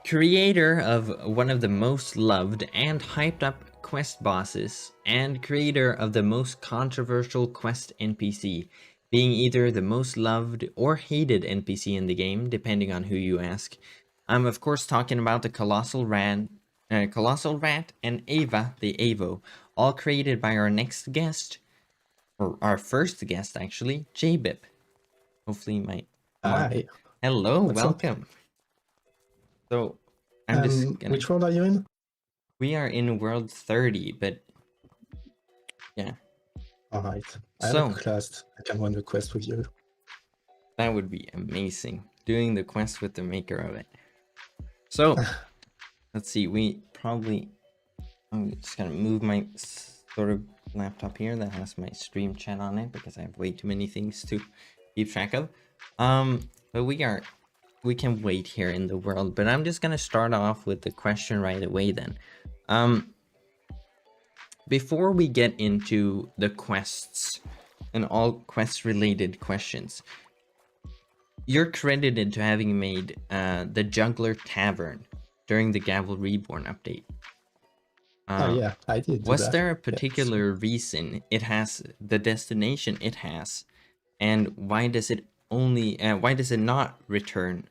Creator of one of the most loved and hyped up quest bosses, and creator of the most controversial quest NPC, being either the most loved or hated NPC in the game, depending on who you ask. I'm of course talking about the Colossal Rat and Ava, the Avo, all created by our next guest, or our first guest actually, Jbip. Hopefully you might. Hi. Hello, What's up? welcome. So I'm just gonna. Which world are you in? We are in world 30, but yeah. Alright. I have So a class. I can run the quest with you. that would be amazing. Doing the quest with the maker of it. So let's see. I'm just gonna move my sort of laptop here that has my stream chat on it because I have way too many things to keep track of. But we can wait here in the world. But I'm just gonna start off with the question right away then. Before we get into the quests and all quest related questions, you're credited to having made the Juggler Tavern during the Gavel Reborn update. Oh yeah, I did do Was that. there a particular reason it has the destination it has, and why does it not return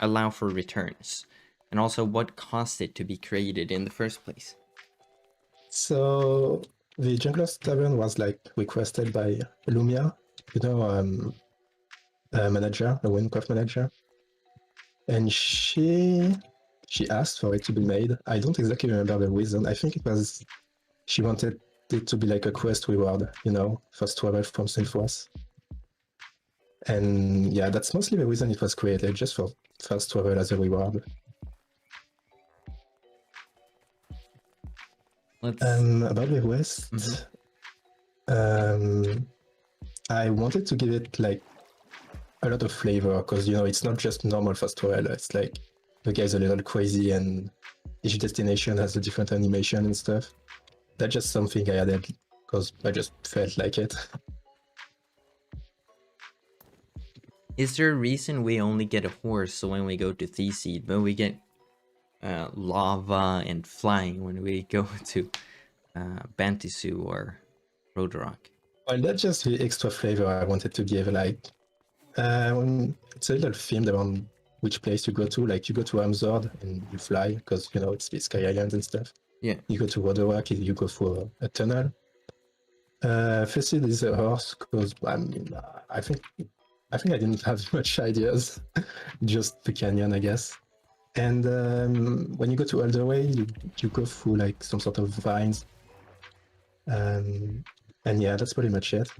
allow for returns, and also what caused it to be created in the first place? So the Jungler's Tavern was like requested by Lumia, a manager, a Wynncraft manager. And she asked for it to be made. I don't exactly remember the reason. I think it was she wanted it to be like a quest reward, first travel from Sinfoss. And yeah, that's mostly the reason it was created, just for first travel as a reward. About the West, I wanted to give it like a lot of flavor because it's not just normal fast travel. It's like the guy's a little crazy and each destination has a different animation and stuff. That's just something I added because I just felt like it. Is there a reason we only get a horse so when we go to Theseed, but we get lava and flying when we go to Bantisu or Roadrock? Well, that's just the extra flavor I wanted to give. Like, it's a little themed around which place you go to. Like, you go to Amzord and you fly because it's the Sky Islands and stuff. Yeah. You go to Roadrock, you go for a tunnel. Facid is a horse because I think I didn't have much ideas, just the canyon, I guess. And when you go to Elderway, you go through like some sort of vines. And yeah, that's pretty much it.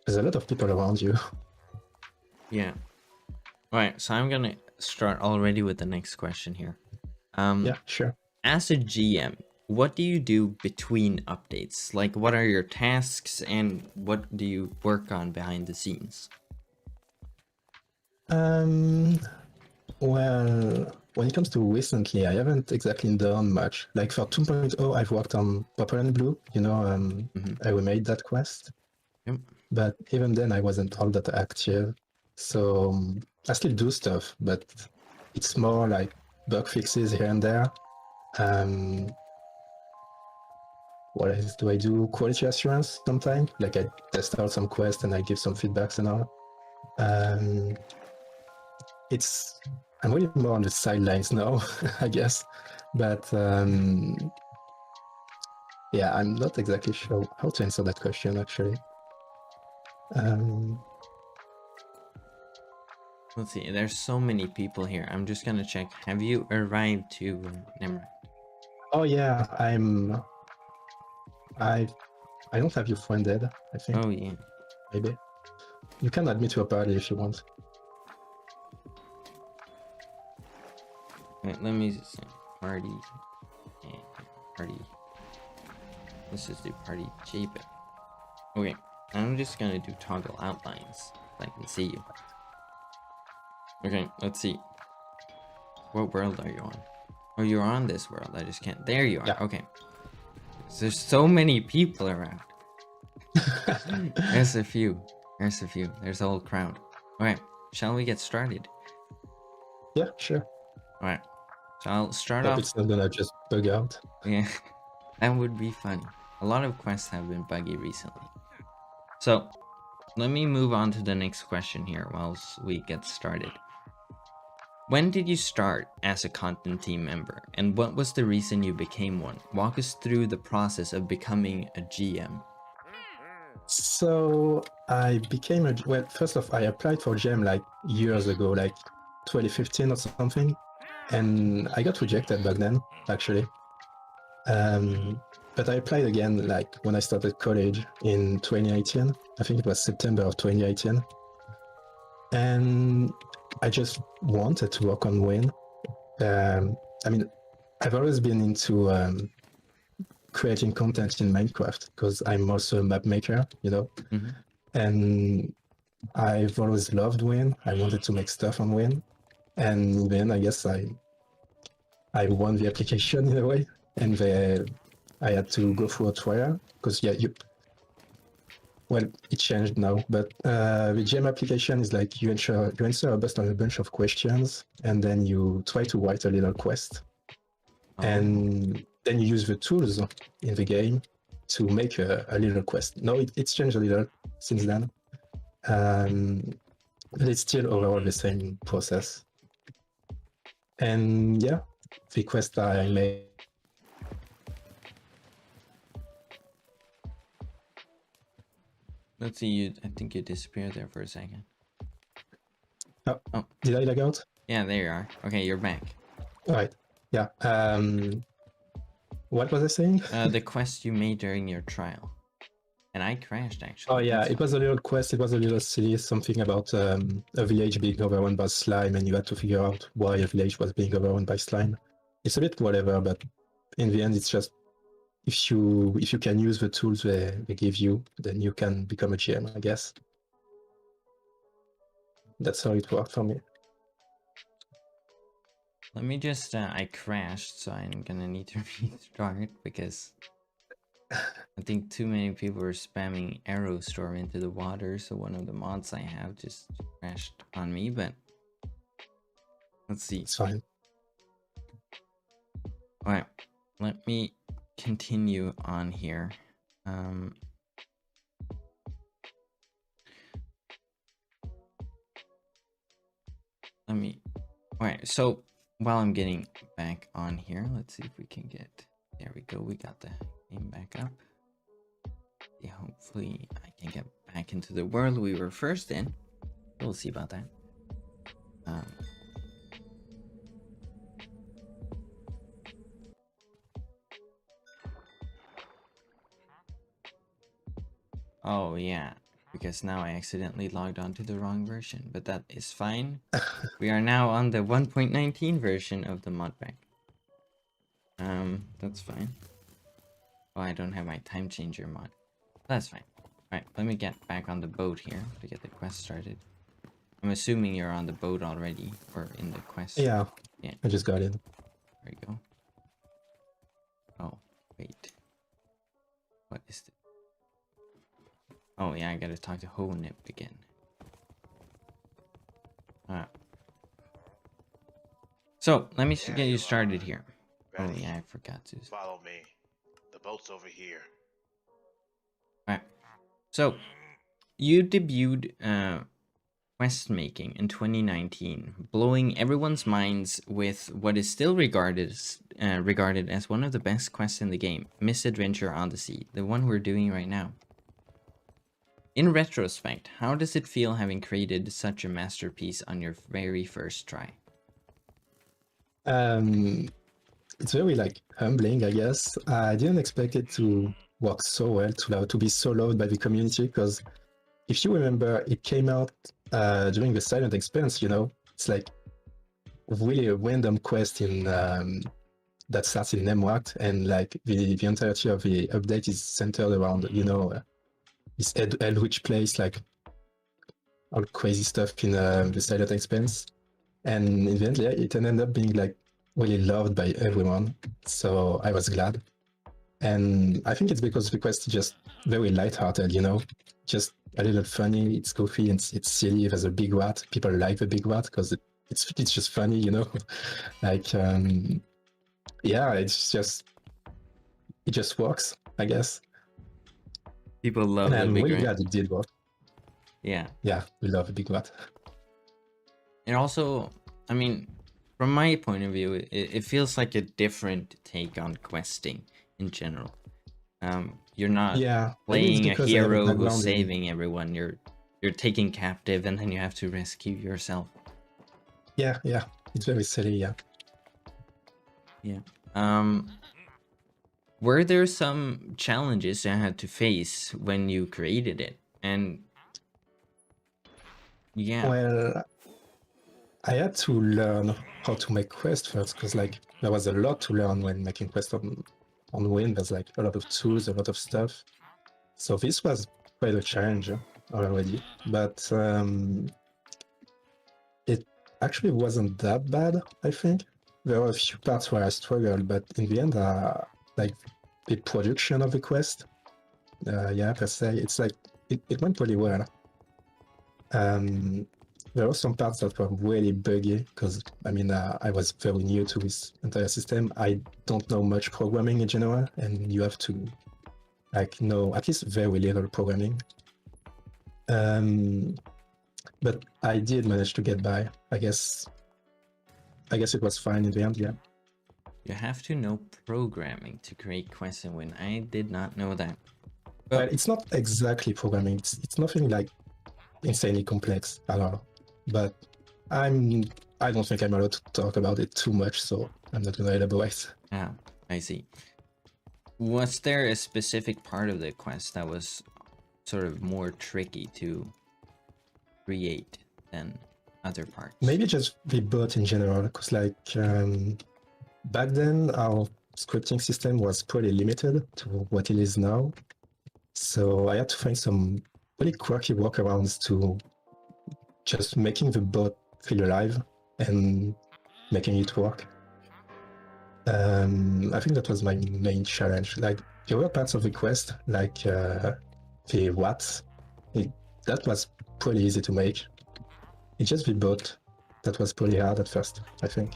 There's a lot of people around you. Yeah. Alright, so I'm gonna start already with the next question here. Yeah, sure. As a GM, what do you do between updates? Like, what are your tasks and what do you work on behind the scenes? Well, when it comes to recently, I haven't exactly done much. Like for 2.0, I've worked on Purple and Blue, I remade that quest. Yep. But even then, I wasn't all that active. So I still do stuff, but it's more like bug fixes here and there. What else do I do? Quality assurance sometimes. Like I test out some quests and I give some feedbacks and all. I'm really more on the sidelines now, I guess. But yeah, I'm not exactly sure how to answer that question actually. Let's see, there's so many people here. I'm just gonna check. Have you arrived to Nemra? Oh yeah, I don't have you friended, I think. Oh yeah. Maybe. You can add me to a party if you want. Wait, let me just say party and party. Let's just do party Jbip. Okay, I'm just gonna do toggle outlines so I can see you. Okay, let's see. What world are you on? Oh, you're on this world. I just can't. There you are. Yeah. Okay. So there's so many people around. There's a few. There's a whole crowd. Okay, shall we get started? Yeah, sure. Alright. So I'll start Hope off. it's not gonna just bug out. Yeah, that would be funny. A lot of quests have been buggy recently. So let me move on to the next question here whilst we get started. When did you start as a content team member, and what was the reason you became one? Walk us through the process of becoming a GM. So I became a well. First off, I applied for GM like years ago, like 2015 or something, and I got rejected back then, actually. But I applied again like when I started college in 2018. I think it was September of 2018, and I just wanted to work on Wynn. I mean, I've always been into creating content in Minecraft because I'm also a map maker, you know, and I've always loved Wynn. I wanted to make stuff on Wynn, and then I guess I won the application in a way, and I had to go through a trial because well, it changed now, but the GM application is like you answer a bunch of questions, and then you try to write a little quest, and then you use the tools in the game to make a little quest. No, it's changed a little since then, but it's still overall the same process. And yeah, the quest I made. Let's see, I think you disappeared there for a second. Oh, did I lag out? Yeah, there you are. Okay, you're back. All right. Yeah. What was I saying? The quest you made during your trial. And I crashed, actually. Oh yeah, it was a little quest. It was a little silly, something about a village being overrun by slime, and you had to figure out why a village was being overrun by slime. It's a bit whatever, but in the end, it's just if you can use the tools they give you, then you can become a GM, I guess. That's how it worked for me. Let me just, I crashed, so I'm gonna need to restart because I think too many people are spamming arrow storm into the water, so one of the mods I have just crashed on me, but let's see. It's fine. Alright, let me continue on here. Alright, so while I'm getting back on here, let's see if we can get, there we go, we got the game back up. Yeah, hopefully I can get back into the world we were first in. We'll see about that. Oh yeah, because now I accidentally logged on to the wrong version, but that is fine. We are now on the 1.19 version of the modpack. That's fine. Oh, I don't have my time changer mod. That's fine. Alright, let me get back on the boat here to get the quest started. I'm assuming you're on the boat already, or in the quest. Yeah, I just got in. There you go. Oh, wait. What is this? Oh yeah, I gotta talk to Honip again. So, let me get you started here. Oh yeah, I forgot to. Follow me. The boat's over here. Alright. So, you debuted quest making in 2019, blowing everyone's minds with what is still regarded as one of the best quests in the game, Misadventure on the Sea, the one we're doing right now. In retrospect, how does it feel having created such a masterpiece on your very first try? It's very like humbling, I guess. I didn't expect it to work so well, to be so loved by the community, because if you remember, it came out during the Silent Expanse, you know? It's like really a random quest in that starts in Nemwakt, and like the entirety of the update is centered around, you know, this Eldritch place, like all crazy stuff in the Silent Expanse. And in the end, yeah, it ended up being like really loved by everyone. So I was glad. And I think it's because the quest is just very lighthearted, you know, just a little funny, it's goofy, and it's silly. There's a big rat. People like the big rat because it's just funny, you know. Like yeah, it just works, I guess. People love And the I'm big really rat. glad it did work. Yeah. Yeah, we love a big rat. It also, I mean, from my point of view, it feels like a different take on questing in general. You're not Yeah, maybe it's playing a because I have a hero who's background in saving everyone. You're taken captive and then you have to rescue yourself. yeah, it's very silly, yeah. Yeah. Were there some challenges you had to face when you created it? And yeah, Well, I had to learn how to make quests first, because like there was a lot to learn when making quests on Wynn. There's like a lot of tools, a lot of stuff. So this was quite a challenge already, but it actually wasn't that bad, I think. There were a few parts where I struggled, but in the end, like the production of the quest, yeah, per se, it's like it went pretty well. There were some parts that were really buggy because I mean I was very new to this entire system. I don't know much programming in general, and you have to like know at least very little programming. But I did manage to get by. I guess it was fine in the end. Yeah. you have to know programming to create quests and win. I did not know that. Well, it's not exactly programming. It's nothing like insanely complex at all. But I don't think I'm allowed to talk about it too much, so I'm not gonna elaborate. Ah, I see. Was there a specific part of the quest that was sort of more tricky to create than other parts? Maybe just the bot in general, because like back then our scripting system was pretty limited to what it is now. So I had to find some really quirky workarounds to just making the bot feel alive and making it work. I think that was my main challenge. Like the other parts of the quest, like the watts, that was pretty easy to make. It's just the bot that was pretty hard at first, I think,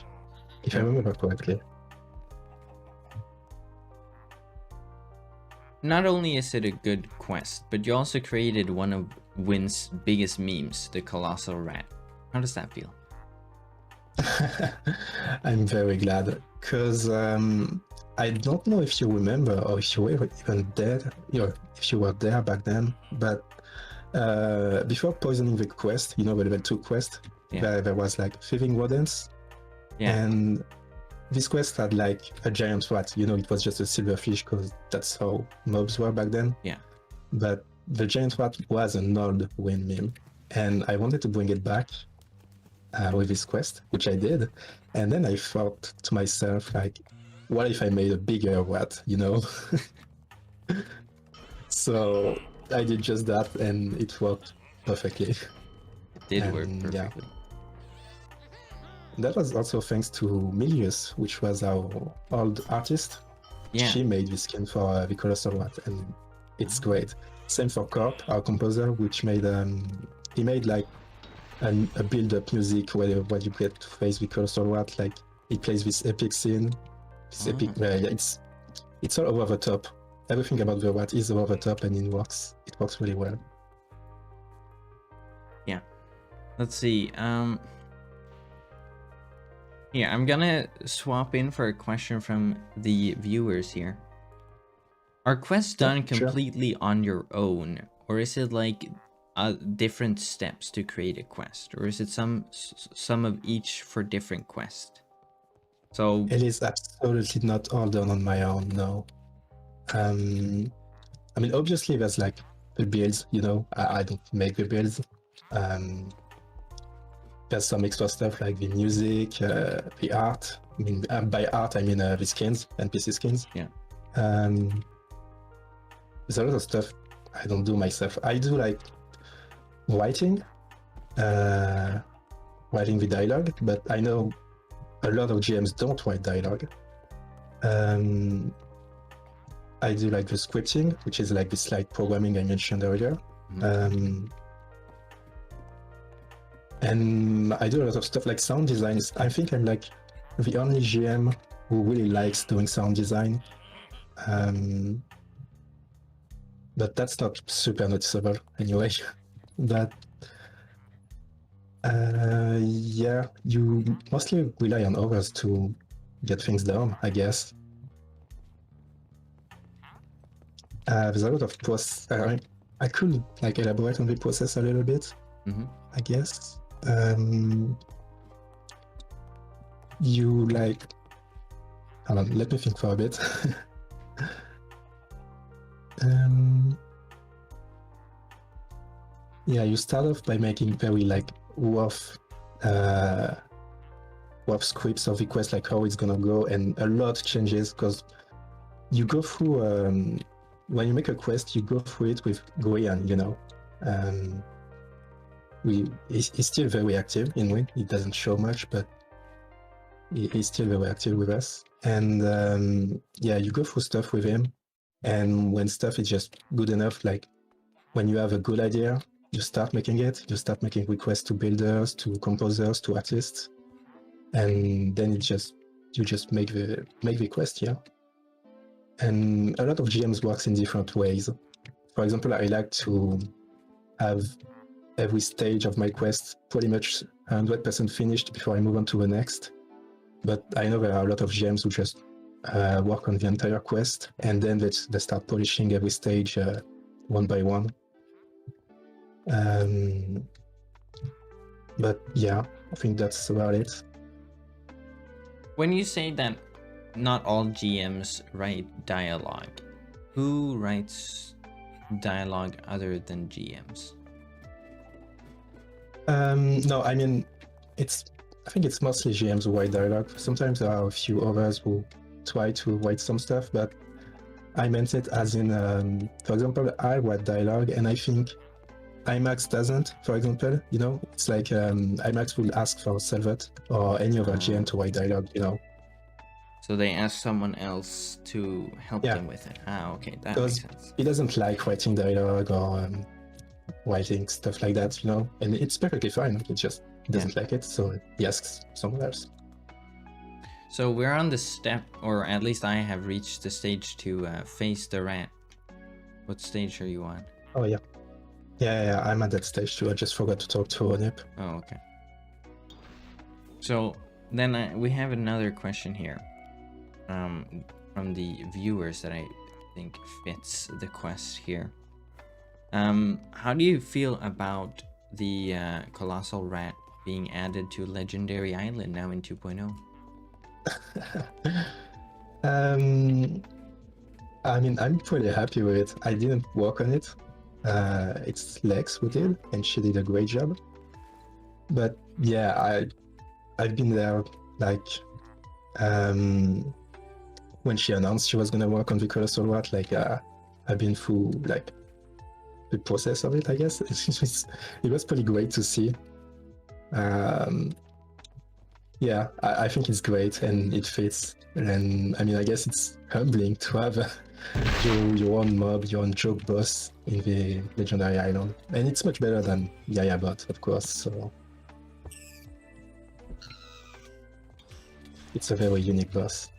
if I remember correctly. Not only is it a good quest, but you also created one of Wynn's biggest memes, the Colossal Rat. How does that feel? I'm very glad, because I don't know if you remember or if you were even dead, if you were there back then, but before poisoning the quest, the level 2 quest, there was like thieving rodents, and this quest had like a giant rat. It was just a silverfish because that's how mobs were back then. Yeah. But the giant rat was an old Wynn meme, and I wanted to bring it back with this quest, which I did. And then I thought to myself, like, what if I made a bigger rat, So I did just that, and it worked perfectly. It did work perfectly. Yeah. That was also thanks to Milius, which was our old artist. Yeah. She made this skin for the Colossal Rat, and it's great. Same for Corp, our composer, which made he made like a build-up music where you get to face the Colossal Rat. Like he plays this epic scene, this epic. It's all over the top. Everything about the rat is over the top, and it works. It works really well. Yeah. Let's see. Yeah, I'm gonna swap in for a question from the viewers here. Are quests done completely on your own, or is it like different steps to create a quest, or is it some of each for different quests? So it is absolutely not all done on my own. No. I mean, obviously there's like the builds. I don't make the builds. There's some extra stuff like the music, the art. I mean, by art I mean the skins, NPC skins. Yeah. There's a lot of stuff I don't do myself. I do like writing the dialogue, but I know a lot of GMs don't write dialogue. I do like the scripting, which is like this light programming I mentioned earlier. And I do a lot of stuff like sound design. I think I'm like the only GM who really likes doing sound design. But that's not super noticeable anyway. But yeah, you mostly rely on others to get things done, I guess. There's a lot of process. I could like elaborate on the process a little bit, I guess. You like, hold on, let me think for a bit. Yeah, you start off by making very like rough scripts of the quest, like how it's gonna go, and a lot changes because you go through when you make a quest, you go through it with Goyan, you know. He's still very active in Wynn. It doesn't show much, but he's still very active with us. And yeah, you go through stuff with him, and when stuff is just good enough, like when you have a good idea, you start making it. You start making requests to builders, to composers, to artists, and then you just make the quest, yeah. And a lot of GMs works in different ways. For example, I like to have every stage of my quest pretty much 100% finished before I move on to the next. But I know there are a lot of GMs who just work on the entire quest, and then they start polishing every stage one by one. But yeah, I think that's about it. When you say that not all GMs write dialogue, who writes dialogue other than GMs? No, I mean, I think it's mostly GMs who write dialogue. Sometimes there are a few others who try to write some stuff, but I meant it as in, for example, I write dialogue, and I think IMAX doesn't, for example, you know, it's like IMAX will ask for Selvat or any other GM to write dialogue, you know. So they ask someone else to help them with it. Okay, that makes sense. He doesn't like writing dialogue or writing stuff like that, you know, and it's perfectly fine. He just doesn't like it, so he asks someone else. So we're on the step, or at least I have reached the stage to face the rat. What stage are you on? Oh yeah. Yeah, I'm at that stage too. I just forgot to talk to Onip. Oh, okay. So then we have another question here from the viewers that I think fits the quest here. How do you feel about the Colossal Rat being added to Legendary Island now in 2.0? I mean, I'm pretty happy with it. I didn't work on it. It's Lex who did, and she did a great job. But yeah, I've been there like when she announced she was gonna work on the Colossal Rat. Like I've been through like the process of it, I guess. It was pretty great to see. Yeah, I think it's great and it fits. And I mean, I guess it's humbling to have your own mob, your own joke boss in the Legendary Island. And it's much better than Yayabot, of course, so... It's a very unique boss.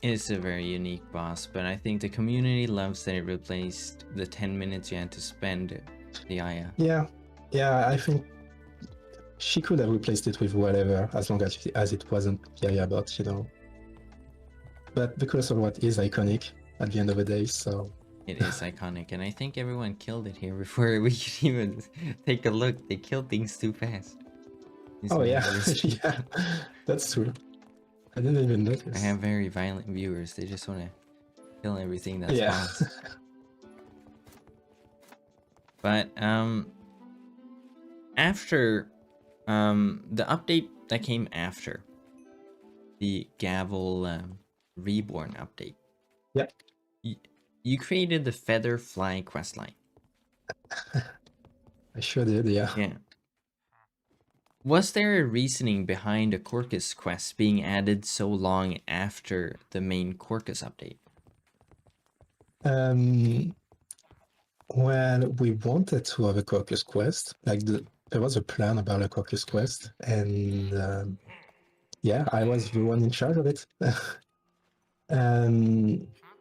It's a very unique boss, but I think the community loves that it replaced the 10 minutes you had to spend the Aya. Yeah, I think she could have replaced it with whatever, as long as it wasn't Yayabot, you know. But the Colossal Rat is iconic at the end of the day, so... It is iconic, and I think everyone killed it here before we could even take a look. They killed things too fast. Oh yeah, yeah, that's true. I didn't even notice. I have very violent viewers. They just want to kill everything that spawns. But after the update that came after the Gavel Reborn update, you created the Featherfly questline. I sure did, yeah. Was there a reasoning behind a Corcus quest being added so long after the main Corcus update? Well, we wanted to have a Corcus quest. Like there was a plan about a caucus quest, and yeah, I was the one in charge of it.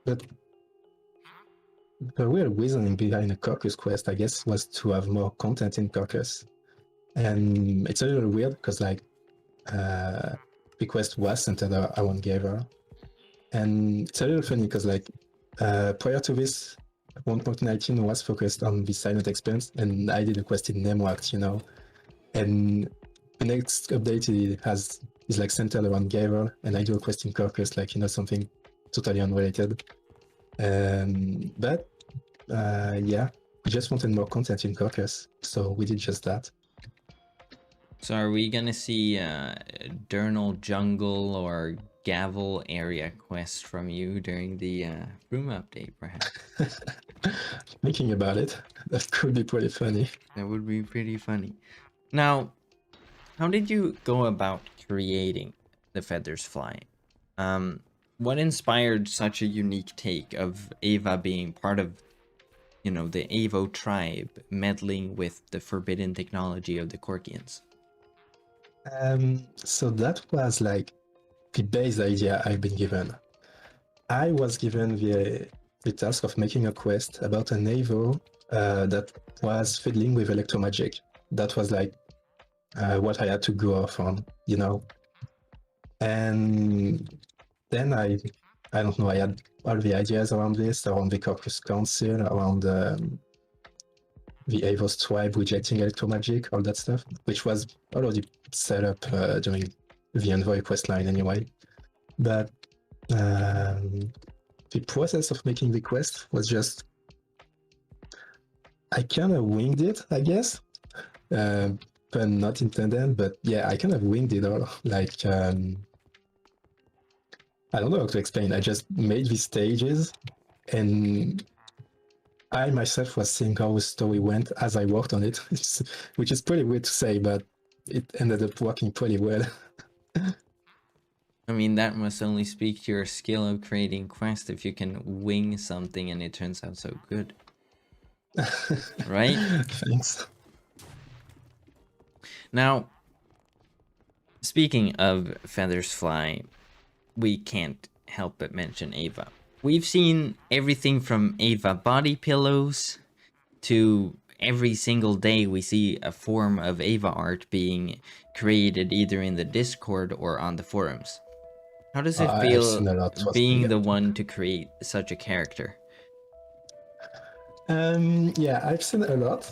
But the real reasoning behind a caucus quest, I guess, was to have more content in caucus. And it's a little weird because like the quest was centered around Gaver. And it's a little funny because like prior to this, 1.19 was focused on the silent experience, and I did a quest in Nemwakt, you know. And the next update is like centered around Gaver, and I do a quest in Caucus, like, you know, something totally unrelated. But yeah, we just wanted more content in Caucus, so we did just that. So are we gonna see Durnal Jungle or Gavel area quest from you during the room update, perhaps? Thinking about it, that could be pretty funny. That would be pretty funny. Now, how did you go about creating the Feathers Fly? What inspired such a unique take of Ava being part of, you know, the Avo tribe, meddling with the forbidden technology of the Korkians? So that was like the base idea I've been given. I was given the task of making a quest about an Avo that was fiddling with electromagic. That was like what I had to go off on, you know. And then I don't know, I had all the ideas around this, around the Caucus Council, around the Avo's tribe rejecting electromagic, all that stuff, which was already set up during the Envoy questline anyway. But the process of making the quest was just, I kind of winged it, I guess. Pun not intended, but yeah, I kind of winged it all. Like, I don't know how to explain. I just made these stages, and I myself was seeing how the story went as I worked on it, which is pretty weird to say, but it ended up working pretty well. I mean, that must only speak to your skill of creating quests if you can wing something and it turns out so good. Right? Thanks. Now, speaking of Feathers Fly, we can't help but mention Ava. We've seen everything from Ava body pillows to every single day we see a form of Ava art being created either in the Discord or on the forums. How does it I've seen a feel lot, trust being me. the one to create such a character? Yeah, I've seen a lot,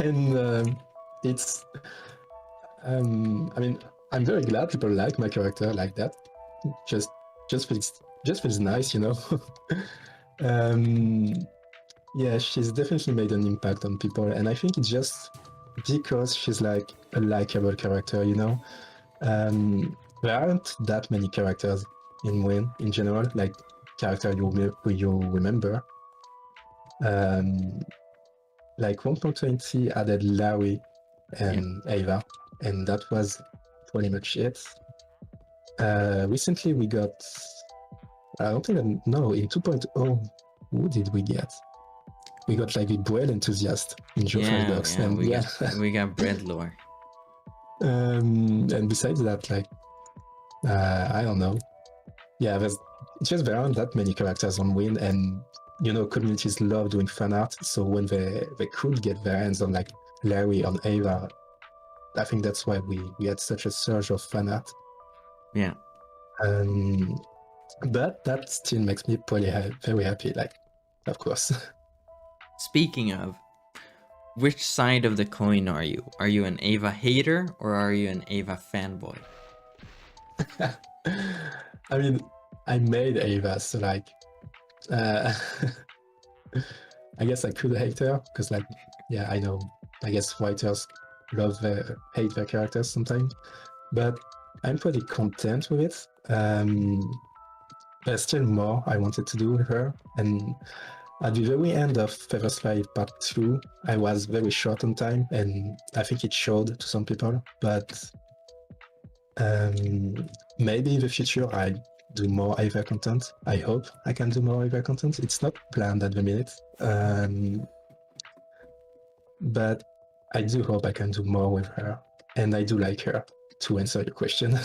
and it's. I mean, I'm very glad people like my character like that. Just feels nice, you know. Yeah, she's definitely made an impact on people, and I think it's just because she's like a likable character, you know. There aren't that many characters in Wynn in general, like character you remember. Like 1.20 added Larry and Ava, and that was pretty much it. Recently we got, I don't even know, in 2.0, who did we get? We got like the Braille enthusiast in Geoffrey Docs, and we got Breadlore. And besides that, like, I don't know. Yeah, it's just there aren't that many characters on Wynn, and you know, communities love doing fan art. So when they could get their hands on like Larry on Ava, I think that's why we had such a surge of fan art. Yeah. But that still makes me very happy, like, of course. Speaking of, which side of the coin are you? Are you an Ava hater or are you an Ava fanboy? I mean, I made Ava, so like, I guess I could hate her, because like, yeah, I know, I guess writers hate their characters sometimes, but I'm pretty content with it. There's still more I wanted to do with her, and at the very end of Feathers Fly Part 2, I was very short on time, and I think it showed to some people, but maybe in the future I do more Ava content. I hope I can do more Ava content. It's not planned at the minute, but I do hope I can do more with her, and I do like her. To answer your question.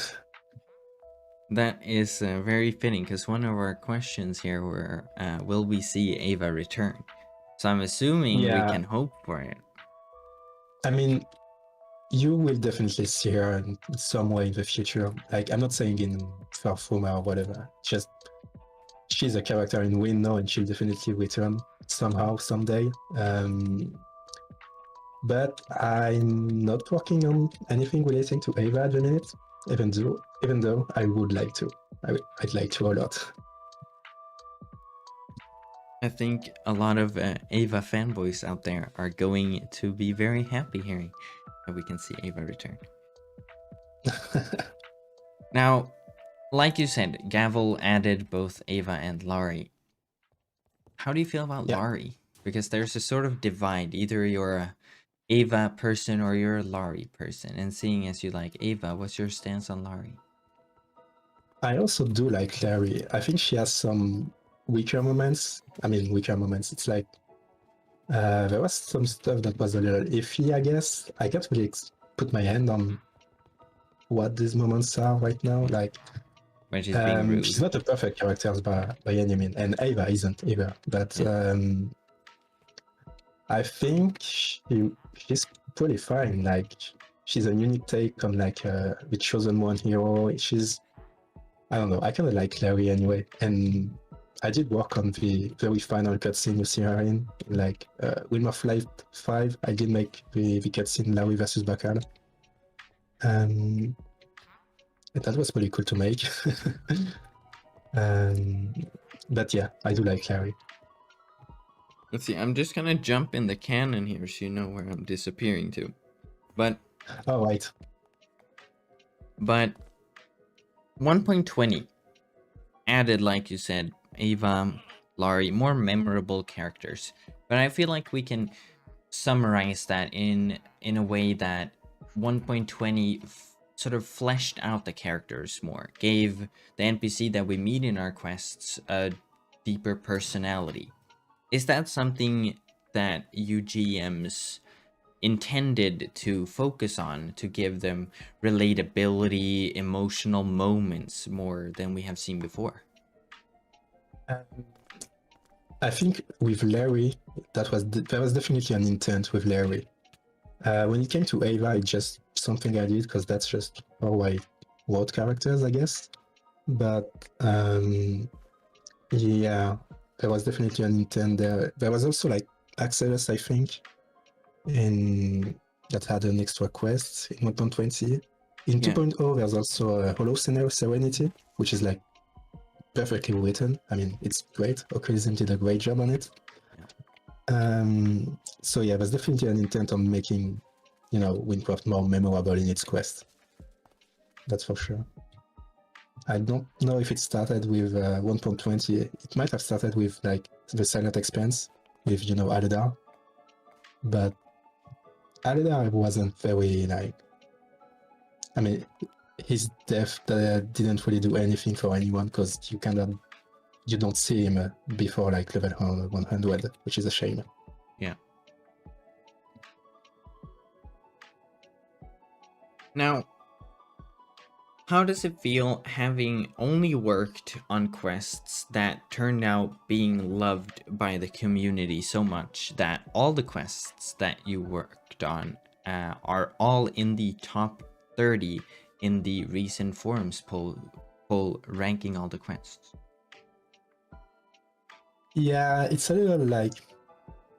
That is very fitting, because one of our questions here were, will we see Ava return? So I'm assuming we can hope for it. I mean, you will definitely see her in some way in the future. Like, I'm not saying in Far From or whatever. Just she's a character in Wynn now, and she'll definitely return somehow, someday. But I'm not working on anything relating to Ava at the minute, even though I would like to. I'd like to a lot. I think a lot of Ava fanboys out there are going to be very happy hearing that we can see Ava return. Now, like you said, Gavel added both Ava and Laurie. How do you feel about Laurie? Because there's a sort of divide. Either you're a Ava person or you're a Laurie person. And seeing as you like Ava, what's your stance on Laurie? I also do like Laurie. I think she has some weaker moments. I mean, weaker moments. It's like there was some stuff that was a little iffy, I guess. I can't really put my hand on what these moments are right now. Like, when she's being rude. She's not a perfect character by any means, and Ava isn't either. But I think she's pretty fine. Like, she's a unique take on like the chosen one hero. I don't know. I kind of like Larry anyway, and I did work on the very final cutscene you see her in, like Wynncraft Live 5. I did make the cutscene Larry versus Bakal. And that was pretty cool to make. But yeah, I do like Larry. Let's see, I'm just gonna jump in the canon here so you know where I'm disappearing to. But... oh, right. But 1.20 added, like you said, Ava, Laurie, more memorable characters. But I feel like we can summarize that in a way that 1.20 sort of fleshed out the characters more, gave the NPC that we meet in our quests a deeper personality. Is that something that you GMs intended to focus on, to give them relatability, emotional moments more than we have seen before? I think with Larry, there was definitely an intent with Larry. When it came to Ava, it's just something I did because that's just how I wrote characters, I guess. But yeah, there was definitely an intent there. There was also like Axelos, I think, that had an extra quest in 1.20. In 2.0, there's also a Hollow Serenity, which is like perfectly written. I mean, it's great. Oculus did a great job on it. So yeah, there's definitely an intent on making, Wynncraft more memorable in its quest. That's for sure. I don't know if it started with 1.20. It might have started with like the Silent Expanse with, Aladar. But Aladar wasn't very I mean, his death didn't really do anything for anyone because you don't see him before like level 100, which is a shame. Yeah. Now, how does it feel having only worked on quests that turned out being loved by the community so much that all the quests that you worked on are all in the top 30 in the recent forums poll ranking all the quests? Yeah, it's a little like,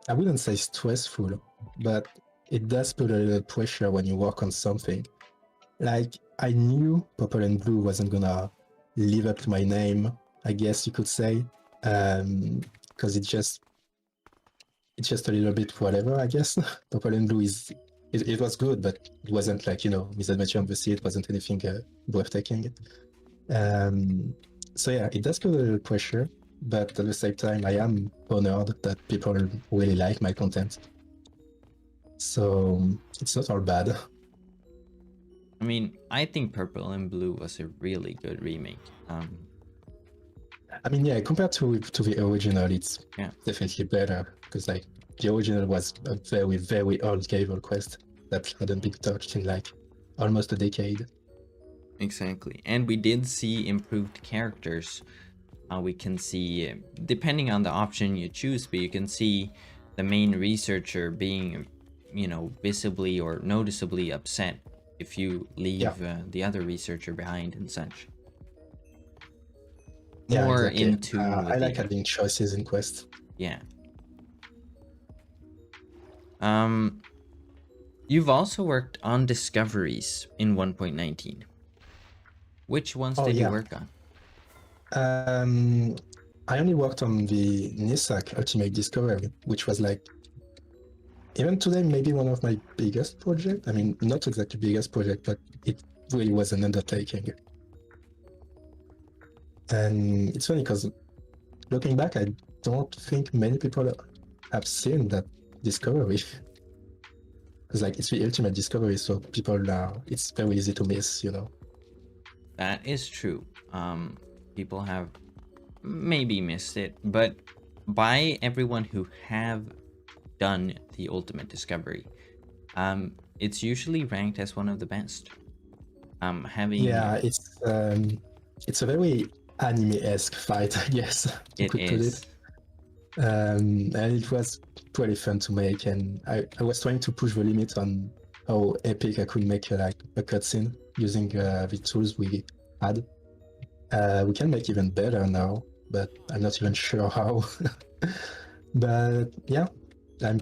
I wouldn't say stressful, but it does put a little pressure when you work on something. Like, I knew Purple and Blue wasn't gonna live up to my name, I guess you could say, because it's just a little bit whatever, I guess. Purple and Blue it was good, but it wasn't like, Misadventure on the Sea, it wasn't anything breathtaking. So yeah, it does put a little pressure, but at the same time, I am honored that people really like my content. So it's not all bad. I mean, I think Purple and Blue was a really good remake. I mean, yeah, compared to the original, it's definitely better because like the original was a very, very old cave quest that hadn't been touched in like almost a decade. Exactly. And we did see improved characters. We can see, depending on the option you choose, but you can see the main researcher being, you know, visibly or noticeably upset if you leave the other researcher behind and such. Yeah, More exactly. in tune with I like the, having choices in quests. yeah. You've also worked on discoveries in 1.19. Which ones Oh did you yeah. work on? I only worked on the Nisak Ultimate Discovery, which was like, even today, maybe one of my biggest projects. I mean, not exactly biggest project, but it really was an undertaking. And it's funny because looking back, I don't think many people have seen that discovery. Because like it's the ultimate discovery, so people it's very easy to miss, you know. That is true. People have maybe missed it, but by everyone who have done the ultimate discovery, it's usually ranked as one of the best. Having Yeah, it's a very anime-esque fight, I guess you could put it. And it was pretty fun to make, and I was trying to push the limit on how epic I could make like a cutscene using the tools we had. We can make even better now, but I'm not even sure how. But yeah, I'm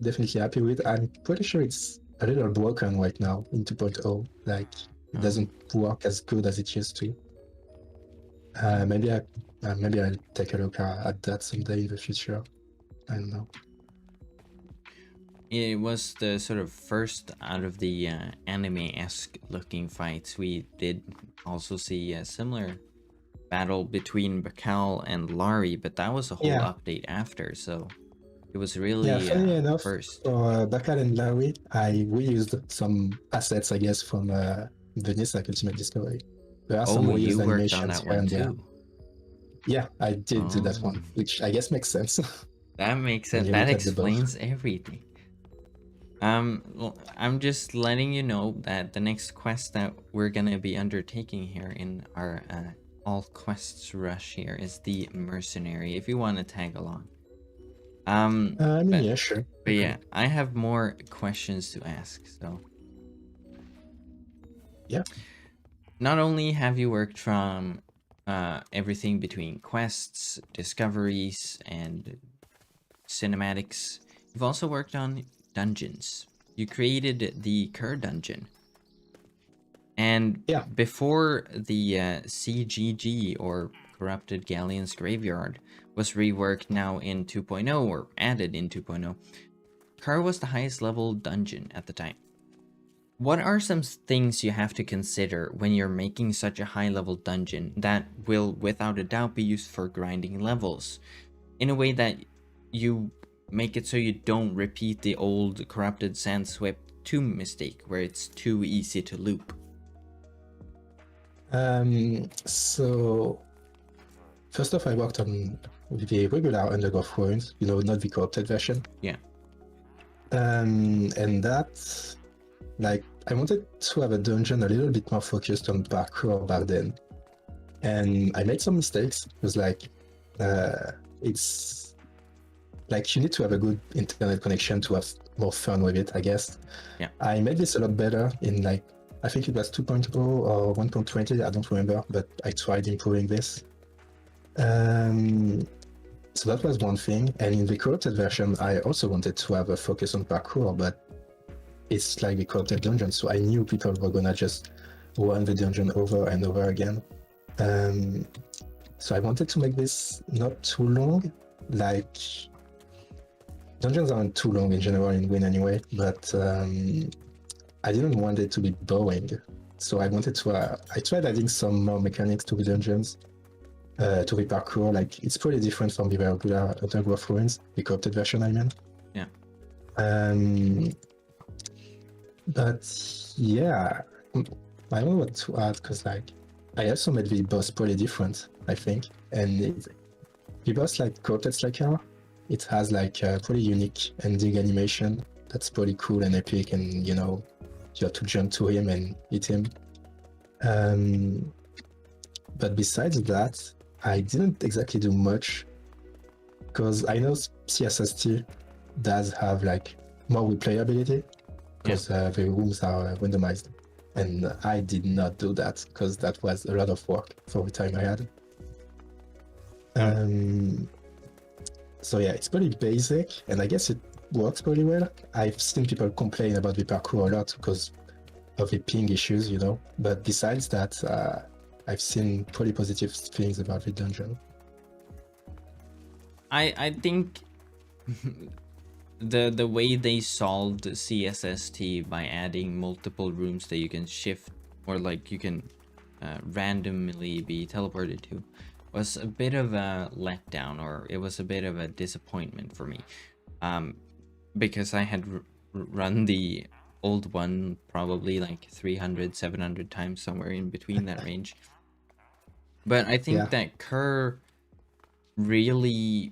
definitely happy with it. I'm pretty sure it's a little broken right now in 2.0. Like it doesn't work as good as it used to. Maybe I'll take a look at that someday in the future. I don't know. It was the sort of first out of the anime-esque looking fights. We did also see a similar battle between Bakal and Lari, but that was a whole update after, so it was really funny enough, first. for Bakal and Larry, I reused some assets, I guess, from Venice Ultimate Discovery. There are some reused you worked animations on that here one and there. too. Yeah, I did do that one, which I guess makes sense. That makes When sense. you That look at the both. explains everything. Well, I'm just letting you know that the next quest that we're gonna be undertaking here in our all quests rush here is the mercenary. If you want to tag along. I mean, yeah, sure. But yeah, I have more questions to ask. So yeah. Not only have you worked from everything between quests, discoveries, and cinematics, you've also worked on dungeons. You created the Kerr dungeon. And before the CGG, or Corrupted Galleon's Graveyard, was reworked now in 2.0, or added in 2.0, Kerr was the highest level dungeon at the time. What are some things you have to consider when you're making such a high level dungeon that will without a doubt be used for grinding levels, in a way that you make it so you don't repeat the old Corrupted Sandswept 2 mistake where it's too easy to loop? So first off, I worked on the regular Undergrowth Ruins, you know, not the corrupted version. Yeah. And that, like, I wanted to have a dungeon a little bit more focused on parkour back then. And I made some mistakes. It was like, it's like you need to have a good internet connection to have more fun with it, I guess. Yeah. I made this a lot better in like, I think it was 2.0 or 1.20, I don't remember, but I tried improving this. So that was one thing. And in the corrupted version, I also wanted to have a focus on parkour, but it's like the corrupted dungeon, so I knew people were gonna just run the dungeon over and over again. So I wanted to make this not too long. Like, dungeons aren't too long in general in Wynn anyway, but I didn't want it to be boring. So I wanted to, I tried adding some more mechanics to the dungeons, to the parkour. Like, it's pretty different from the regular Undergrowth Ruins, the corrupted version, I mean. Yeah. But yeah, I don't know what to add, because like, I also made the boss pretty different, I think. And the boss, like Corrupted Slacker, It has like a pretty unique ending animation that's pretty cool and epic, and you know, you have to jump to him and hit him. But besides that, I didn't exactly do much because I know CSST does have like more replayability because the rooms are randomized, and I did not do that because that was a lot of work for the time I had. So yeah, it's pretty basic, and I guess it works pretty well. I've seen people complain about the parkour a lot because of the ping issues, you know. But besides that, I've seen pretty positive things about the dungeon. I think the way they solved CSST by adding multiple rooms that you can shift, or like you can randomly be teleported to, was a bit of a letdown, or it was a bit of a disappointment for me, because I had run the old one probably like 300-700 times, somewhere in between that range. But I think that Kerr really,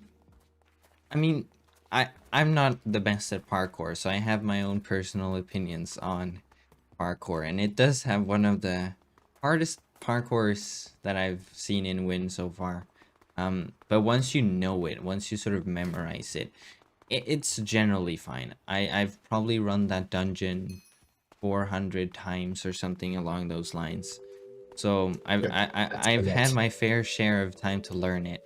I mean, I'm not the best at parkour, so I have my own personal opinions on parkour, and it does have one of the hardest parkours that I've seen in Wynn so far. But once you know it, once you sort of memorize it, it's generally fine. I've probably run that dungeon 400 times or something along those lines. So I've had my fair share of time to learn it.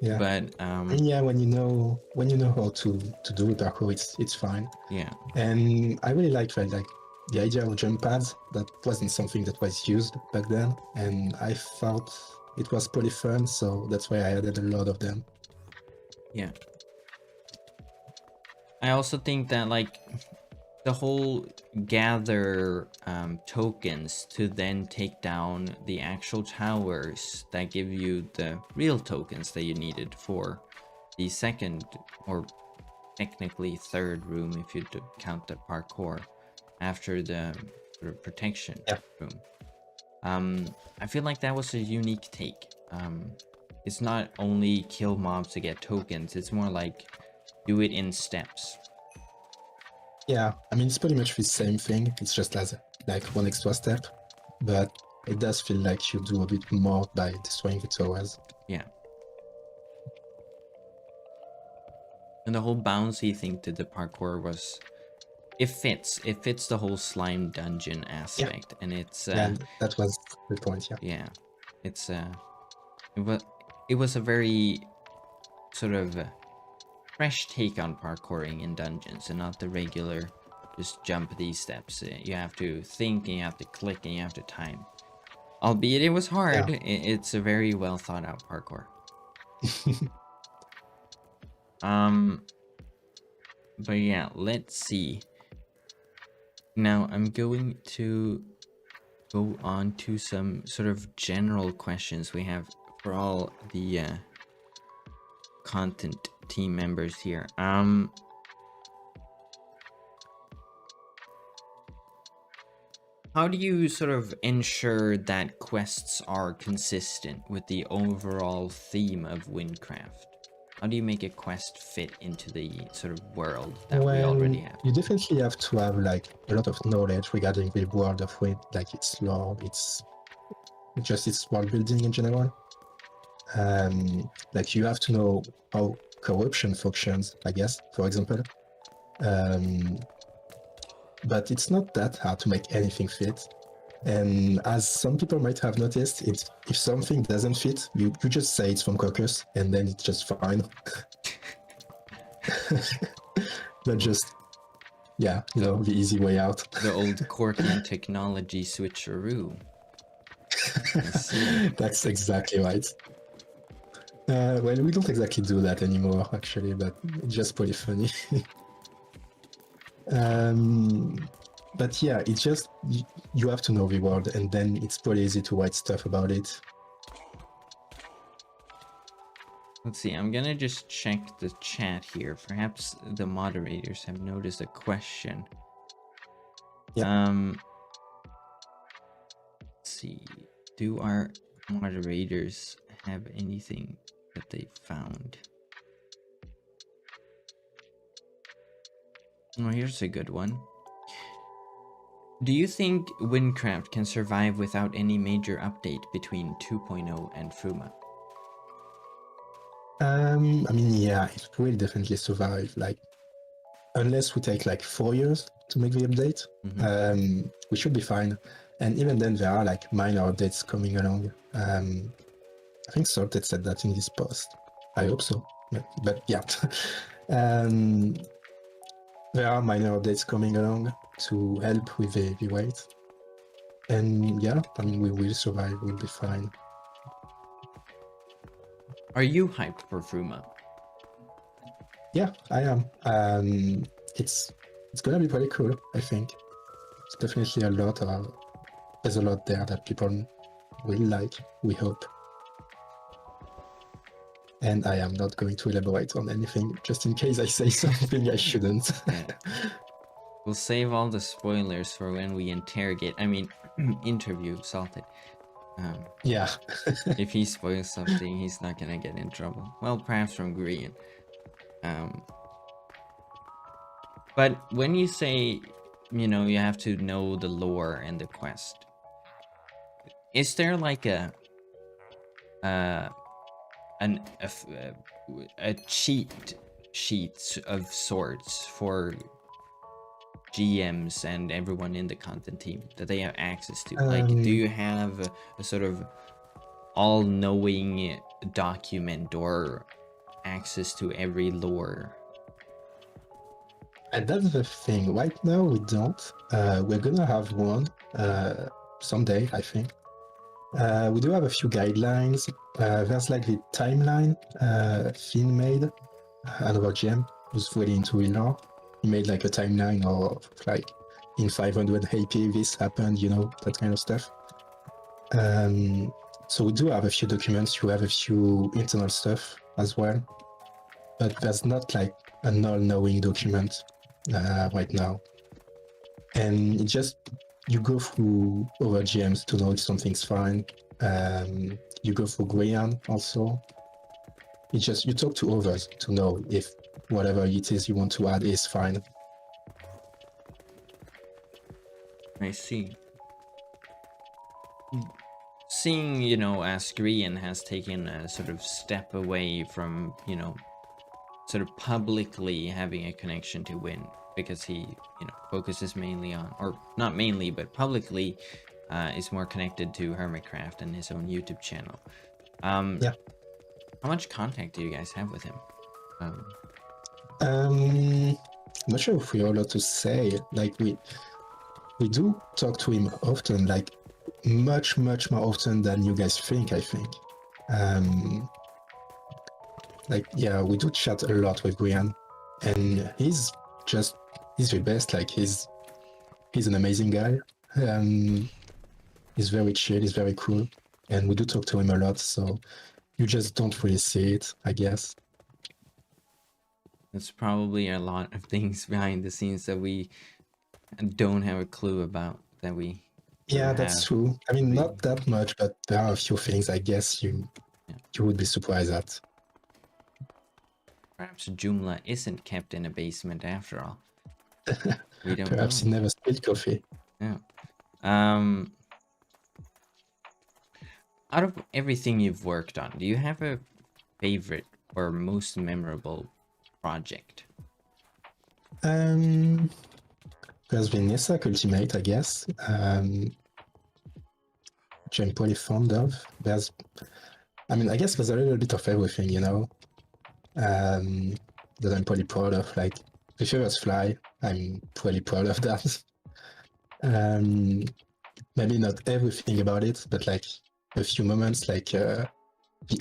Yeah. But and yeah, when you know how to do the parkour, it's fine. yeah. And I really like the idea of jump pads. That wasn't something that was used back then, and I thought it was pretty fun, so that's why I added a lot of them. Yeah. I also think that like the whole gather tokens to then take down the actual towers that give you the real tokens that you needed for the second, or technically third room if you count the parkour, after the sort of protection room. I feel like that was a unique take. It's not only kill mobs to get tokens, it's more like do it in steps. Yeah, I mean, it's pretty much the same thing. It's just as like one extra step, but it does feel like you do a bit more by destroying the towers. Yeah. And the whole bouncy thing to the parkour was, it fits the whole slime dungeon aspect, and it's yeah, that was the point. Yeah, it's it was a very sort of fresh take on parkouring in dungeons, and not the regular just jump these steps. You have to think, and you have to click, and you have to time. Albeit it was hard, it's a very well thought out parkour. But yeah, let's see. Now I'm going to go on to some sort of general questions we have for all the content team members here. How do you sort of ensure that quests are consistent with the overall theme of Wynncraft? How do you make a quest fit into the sort of world that we already have? You definitely have to have like a lot of knowledge regarding the world of Wynn, like its lore, its world building in general. Like you have to know how corruption functions, I guess, for example. But it's not that hard to make anything fit. And as some people might have noticed, if something doesn't fit, you just say it's from Caucus, and then it's just fine. But just, yeah, you know, the easy way out. The old Corkian technology switcheroo. That's exactly right. Well, we don't exactly do that anymore, actually, but it's just pretty funny. But yeah, it's just, you have to know the world, and then it's pretty easy to write stuff about it. Let's see, I'm gonna just check the chat here. Perhaps the moderators have noticed a question. Yeah. Let's see, do our moderators have anything that they found? Oh, here's a good one. Do you think Wynncraft can survive without any major update between 2.0 and Fuma? I mean, yeah, it will definitely survive. Like, unless we take like 4 years to make the update, we should be fine. And even then, there are like minor updates coming along. I think Salted said that in this post. I hope so. But yeah, there are minor updates coming along to help with the weight. And yeah, I mean, we will survive. We'll be fine. Are you hyped for Fuma? Yeah, I am. It's gonna be pretty cool. I think it's definitely there's a lot there that people will like. We hope. And I am not going to elaborate on anything, just in case I say something I shouldn't. Yeah. We'll save all the spoilers for when we interview Salted. Yeah. If he spoils something, he's not gonna get in trouble. Well, perhaps from Green. But when you say, you have to know the lore and the quest, is there like a cheat sheet of sorts for GMs and everyone in the content team that they have access to? Like, do you have a sort of all-knowing document or access to every lore? And that's the thing. Right now, we don't. We're gonna have one someday, I think. We do have a few guidelines. There's like the timeline Finn made, another GM who's really into lore. He made like a timeline of like in 500 AP this happened, that kind of stuff. So we do have a few documents. You have a few internal stuff as well, but there's not like an all-knowing document right now. And it just, you go through other GMs to know if something's fine. You go through Grian also. It's just, you talk to others to know if whatever it is you want to add is fine. I see. Seeing, as Grian has taken a sort of step away from, sort of publicly having a connection to Wynn, because he, focuses mainly on, or not mainly, but publicly is more connected to Hermitcraft and his own YouTube channel. Yeah. How much contact do you guys have with him? I'm not sure if we're allowed to say. Like, we do talk to him often, like much more often than you guys think, I think. Like, yeah, we do chat a lot with Grian, and he's the best. Like, he's an amazing guy. He's very chill, he's very cool, and we do talk to him a lot, so you just don't really see it, I guess. There's probably a lot of things behind the scenes that we don't have a clue about, that we Yeah, that's true. I mean, not that much, but there are a few things I guess you would be surprised at. Perhaps Joomla isn't kept in a basement after all. We don't Perhaps know. he never spilled coffee. Yeah. Out of everything you've worked on, do you have a favorite or most memorable project? There's been Nesak Ultimate, I guess, which I'm pretty fond of. I guess there's a little bit of everything, that I'm pretty proud of. Like, the Furious Fly, I'm pretty proud of that. Maybe not everything about it, but like a few moments, like the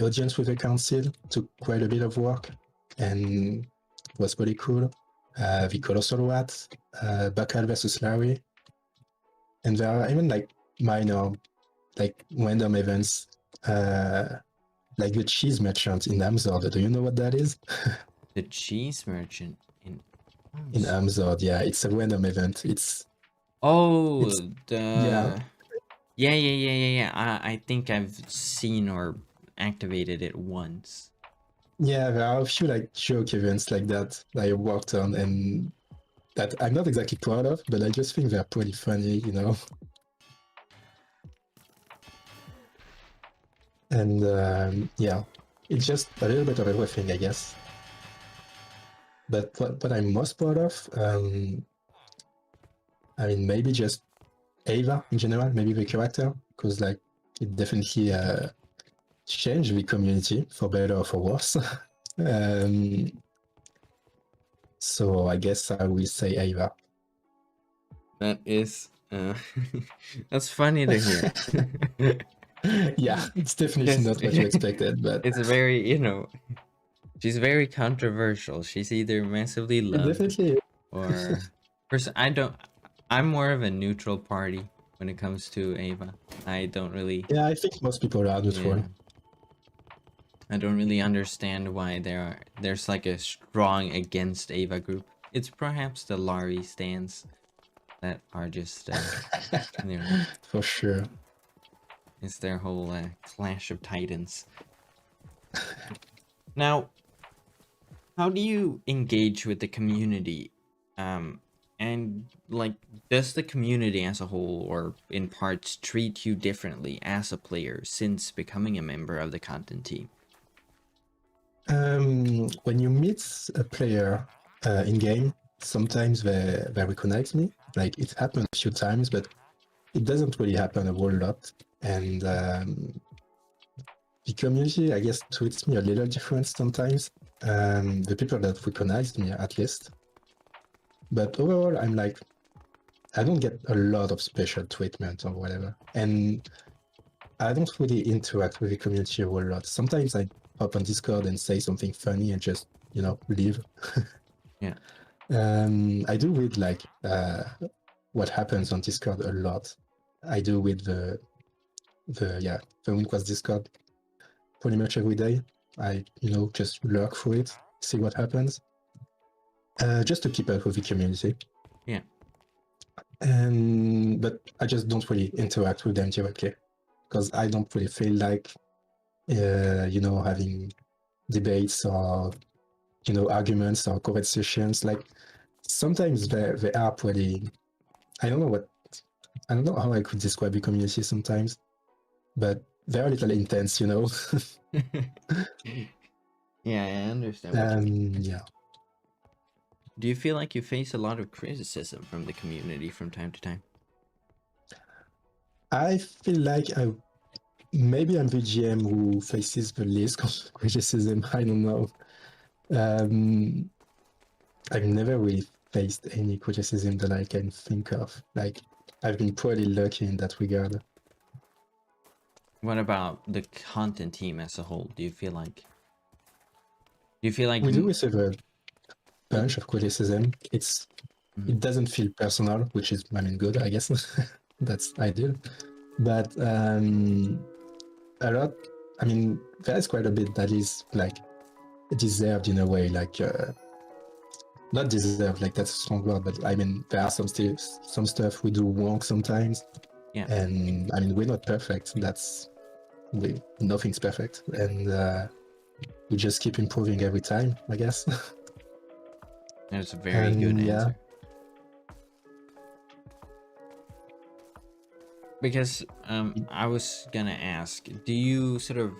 audience with the council took quite a bit of work and was pretty cool. The Colossal Rat, Bakal versus Larry. And there are even like minor, like random events, like the cheese merchant in Amzord. Do you know what that is? The cheese merchant in Amzord, yeah. It's a random event. Yeah. I think I've seen or activated it once. Yeah, there are a few like joke events like that I worked on, and that I'm not exactly proud of, but I just think they're pretty funny, you know. And yeah, it's just a little bit of everything, I guess. But what I'm most proud of, I mean, maybe just Ava in general, maybe the character, because like it definitely changed the community for better or for worse. So I guess I will say Ava. That is, that's funny to hear. Yeah, it's definitely Yes. not what you expected, but It's very, you know, she's very controversial. She's either massively it loved definitely. or I'm more of a neutral party when it comes to Ava. I don't really, Yeah, I think most people are neutral. yeah, I don't really understand why there's like a strong against Ava group. It's perhaps the Lari stands that are just, you know, For sure. it's their whole clash of titans. Now, how do you engage with the community? And like, does the community as a whole or in parts treat you differently as a player since becoming a member of the content team? When you meet a player in game, sometimes they recognize me. Like it happened a few times, but it doesn't really happen a whole lot. And the community, I guess, treats me a little different sometimes. The people that recognized me, at least. But overall, I'm like, I don't get a lot of special treatment or whatever. And I don't really interact with the community a whole lot. Sometimes I hop on Discord and say something funny and just, you know, leave. Yeah. I do read like what happens on Discord a lot. I do read the Wynncraft Discord pretty much every day. I, you know, just lurk through it, see what happens. Just to keep up with the community. Yeah. But I just don't really interact with them directly because I don't really feel like, you know, having debates or, you know, arguments or conversations. Like sometimes they are pretty. I don't know how I could describe the community sometimes, but they're a little intense, you know. Yeah, I understand what you mean. Yeah. Do you feel like you face a lot of criticism from the community from time to time? I feel like maybe I'm the GM who faces the least criticism. I don't know. I've never really faced any criticism that I can think of. Like, I've been pretty lucky in that regard. What about the content team as a whole? Do you feel like we do receive a bunch of criticism? It doesn't feel personal, which is, I mean, good, I guess. That's ideal. But a lot, I mean, there's quite a bit that is like deserved in a way, like not deserved, like that's a strong word, but I mean, there are some stuff we do wrong sometimes. Yeah. And I mean, we're not perfect. Nothing's perfect. And we just keep improving every time, I guess. That's a very good answer. Because I was gonna ask, do you sort of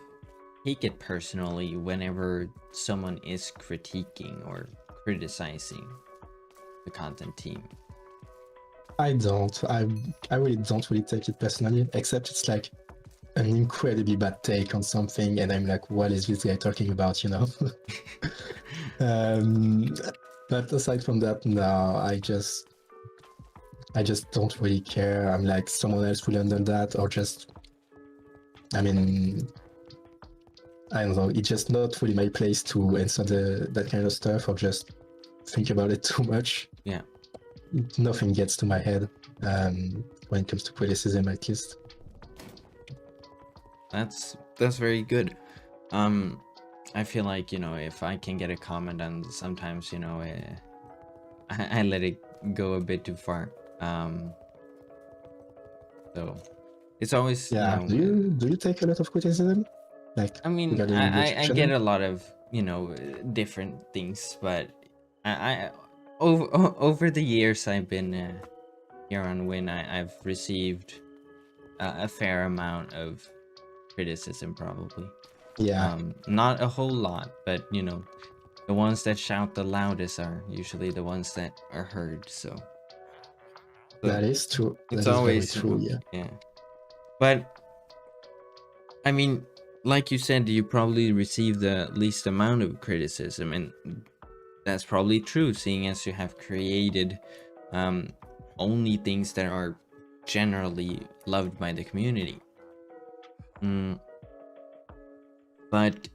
take it personally whenever someone is critiquing or criticizing the content team? I don't. I really don't really take it personally, except it's like an incredibly bad take on something, and I'm like, what is this guy talking about, you know? But aside from that, no, I just don't really care. I'm like, someone else will handle that, or just, I mean, I don't know. It's just not really my place to answer that kind of stuff, or just think about it too much. Yeah. Nothing gets to my head when it comes to criticism, at least. That's very good. I feel like, you know, if I can get a comment and sometimes, you know, I let it go a bit too far. So it's always, yeah. you know, Do you take a lot of criticism? Like, I mean, I get a lot of, you know, different things, but over the years I've been here on Wynn, I've received a fair amount of criticism, probably. Yeah, Not a whole lot, but you know, the ones that shout the loudest are usually the ones that are heard. So that is true. it's That is very always true. Yeah. yeah. But I mean, like you said, you probably receive the least amount of criticism, and that's probably true, seeing as you have created only things that are generally loved by the community. But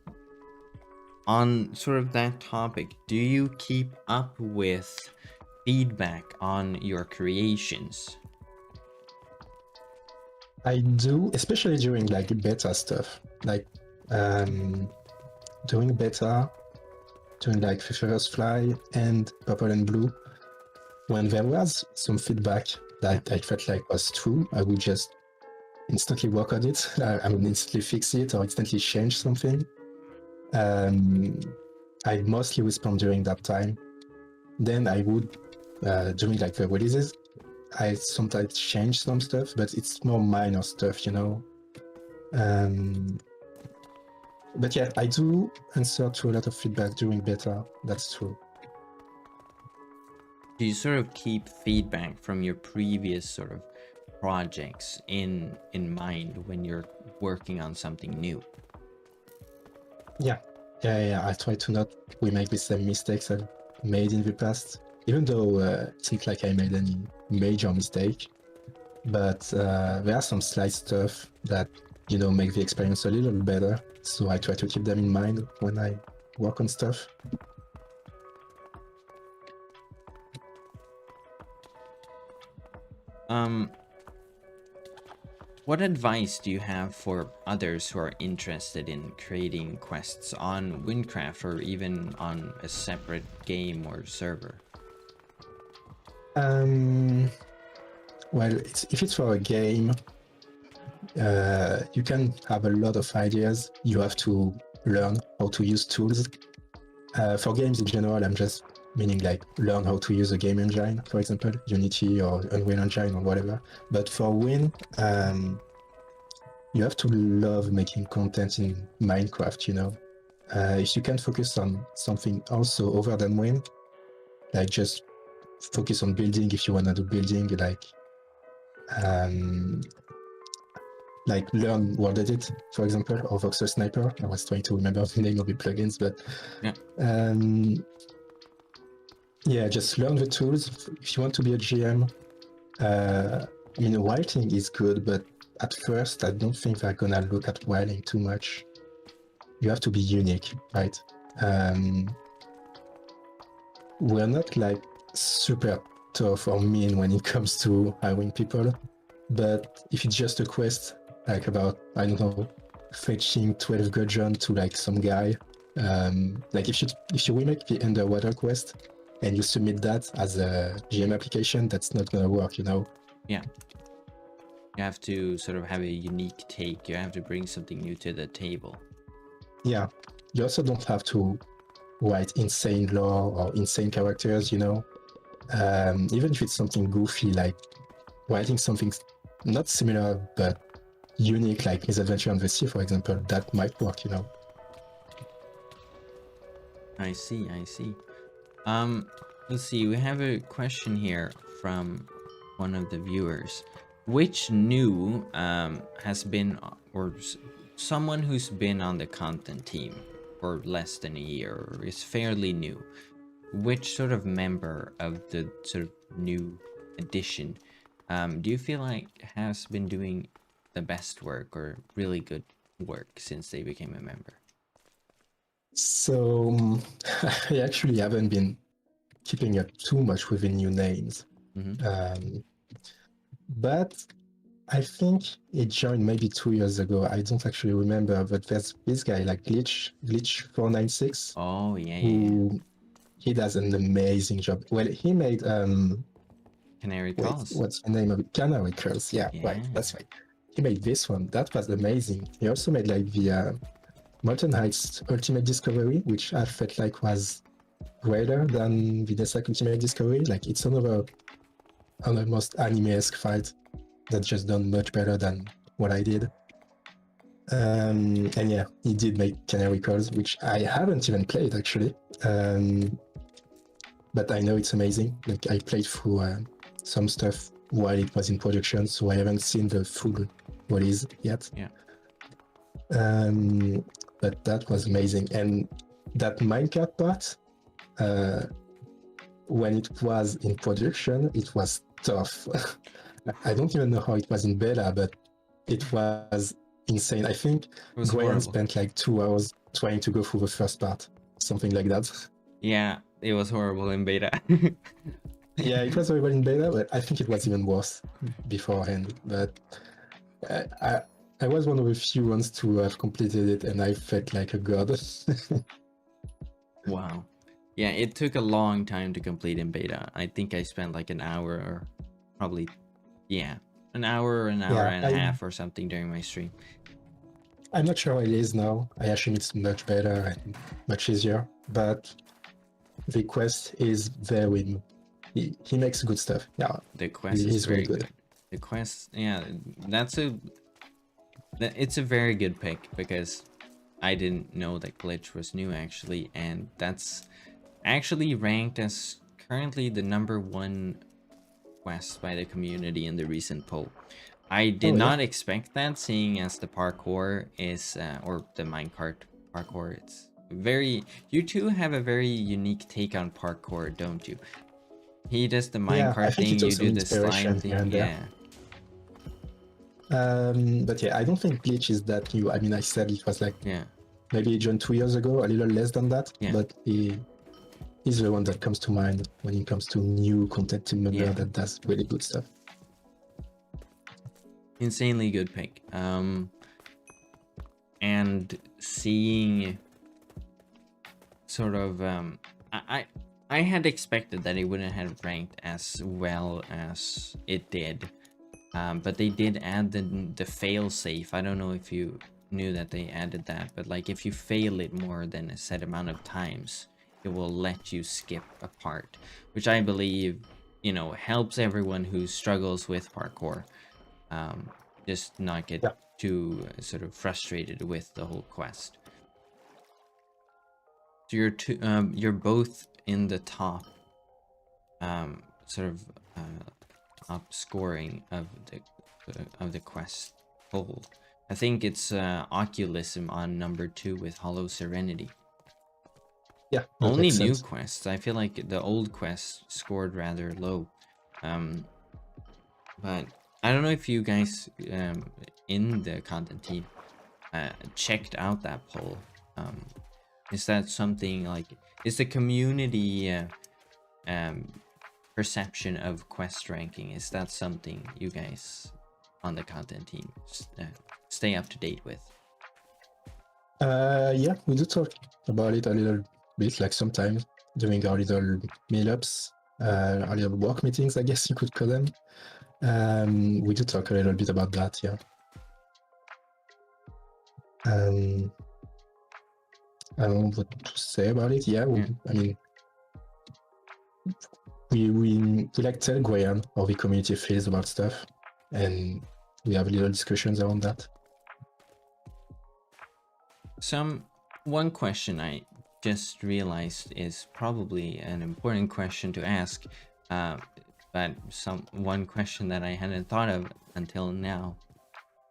on sort of that topic, do you keep up with feedback on your creations? I do, especially during like beta stuff, like doing beta, doing like First Fly and Purple and Blue. When there was some feedback that I felt like was true, I would just instantly work on it. I would instantly fix it or instantly change something. I mostly respond during that time. Then I would, during like the releases, I sometimes change some stuff, but it's more minor stuff, you know. But yeah, I do answer to a lot of feedback during beta. That's true. Do you sort of keep feedback from your previous sort of projects in mind when you're working on something new? Yeah. I try to not remake the same mistakes I've made in the past, even though it's not like I made any major mistake. But there are some slight stuff that, you know, make the experience a little better. So I try to keep them in mind when I work on stuff. What advice do you have for others who are interested in creating quests on Wynncraft or even on a separate game or server? Well, if it's for a game, you can have a lot of ideas. You have to learn how to use tools. For games in general, I'm just meaning like learn how to use a game engine, for example, Unity or Unreal Engine or whatever. But for Wynn, you have to love making content in Minecraft, you know. If you can focus on something also other than Wynn, like just focus on building if you want to do building, like learn World Edit, for example, or Voxel Sniper. I was trying to remember the name of the plugins, but yeah, just learn the tools. If you want to be a GM, I mean, writing is good, but at first, I don't think they're gonna look at writing too much. You have to be unique, right? We're not like super tough or mean when it comes to hiring people, but if it's just a quest, like about, I don't know, fetching 12 gudgeon to like some guy, like if you remake the underwater quest and you submit that as a GM application, that's not gonna work, you know? Yeah. You have to sort of have a unique take. You have to bring something new to the table. Yeah. You also don't have to write insane lore or insane characters, you know? Even if it's something goofy, like writing something not similar but unique, like Misadventure on the Sea, for example, that might work, you know? I see. Let's see, we have a question here from one of the viewers. Which new has been, or someone who's been on the content team for less than a year or is fairly new, which sort of member of the sort of new addition do you feel like has been doing the best work or really good work since they became a member? So I actually haven't been keeping up too much with the new names. But I think it joined maybe 2 years ago. I don't actually remember, but there's this guy like Glitch496. Oh yeah, who he does an amazing job. Well, he made Canary wait, Calls. what's the name of it? Canary Calls. Yeah, right. That's right. He made this one. That was amazing. He also made like the Molten Heights Ultimate Discovery, which I felt like was greater than the Death Ultimate Discovery. Like it's another almost anime-esque fight that's just done much better than what I did. And yeah, he did make Canary Calls, which I haven't even played actually. But I know it's amazing. Like I played through some stuff while it was in production, so I haven't seen the full release yet. Yeah. But that was amazing. And that minecart part, when it was in production, it was tough. I don't even know how it was in beta, but it was insane. I think Gwen spent like 2 hours trying to go through the first part, something like that. Yeah, it was horrible in beta. Yeah, it was horrible in beta, but I think it was even worse beforehand. But I was one of the few ones to have completed it, and I felt like a god. Wow. Yeah, it took a long time to complete in beta. I think I spent like an hour or probably, yeah, an hour and a half or something during my stream. I'm not sure how it is now. I assume it's much better and much easier, but the quest is very... He makes good stuff. Yeah, the quest is very good. The quest, yeah, it's a very good pick because I didn't know that glitch was new actually, and that's actually ranked as currently the #1 quest by the community in the recent poll. I did not expect that, seeing as the parkour is or the minecart parkour, it's very... You two have a very unique take on parkour, don't you? He does the minecart thing, you do the slime thing, yeah. But yeah, I don't think glitch is that new. I mean, I said it was like maybe joined 2 years ago, a little less than that, but he's the one that comes to mind when it comes to new content team member that does really good stuff. Insanely good pick. And seeing sort of I had expected that it wouldn't have ranked as well as it did, but they did add the fail safe. I don't know if you knew that they added that, but like if you fail it more than a set amount of times, it will let you skip a part, which I believe, you know, helps everyone who struggles with parkour just not get too sort of frustrated with the whole quest. So you're both in the top top scoring of the quest poll. I think it's Oculism on #2 with Hollow Serenity. Yeah, only new quests. I feel like the old quests scored rather low, but I don't know if you guys in the content team checked out that poll. Is that something like, is the community perception of quest ranking, is that something you guys on the content team stay up to date with? Yeah, we do talk about it a little bit, like sometimes during our little meetups, our little work meetings, I guess you could call them. We do talk a little bit about that, yeah. I don't know what to say about it. Yeah, I mean, we like tell Guyan how the community feels about stuff, and we have little discussions around that. One question I just realized is probably an important question to ask, but one question that I hadn't thought of until now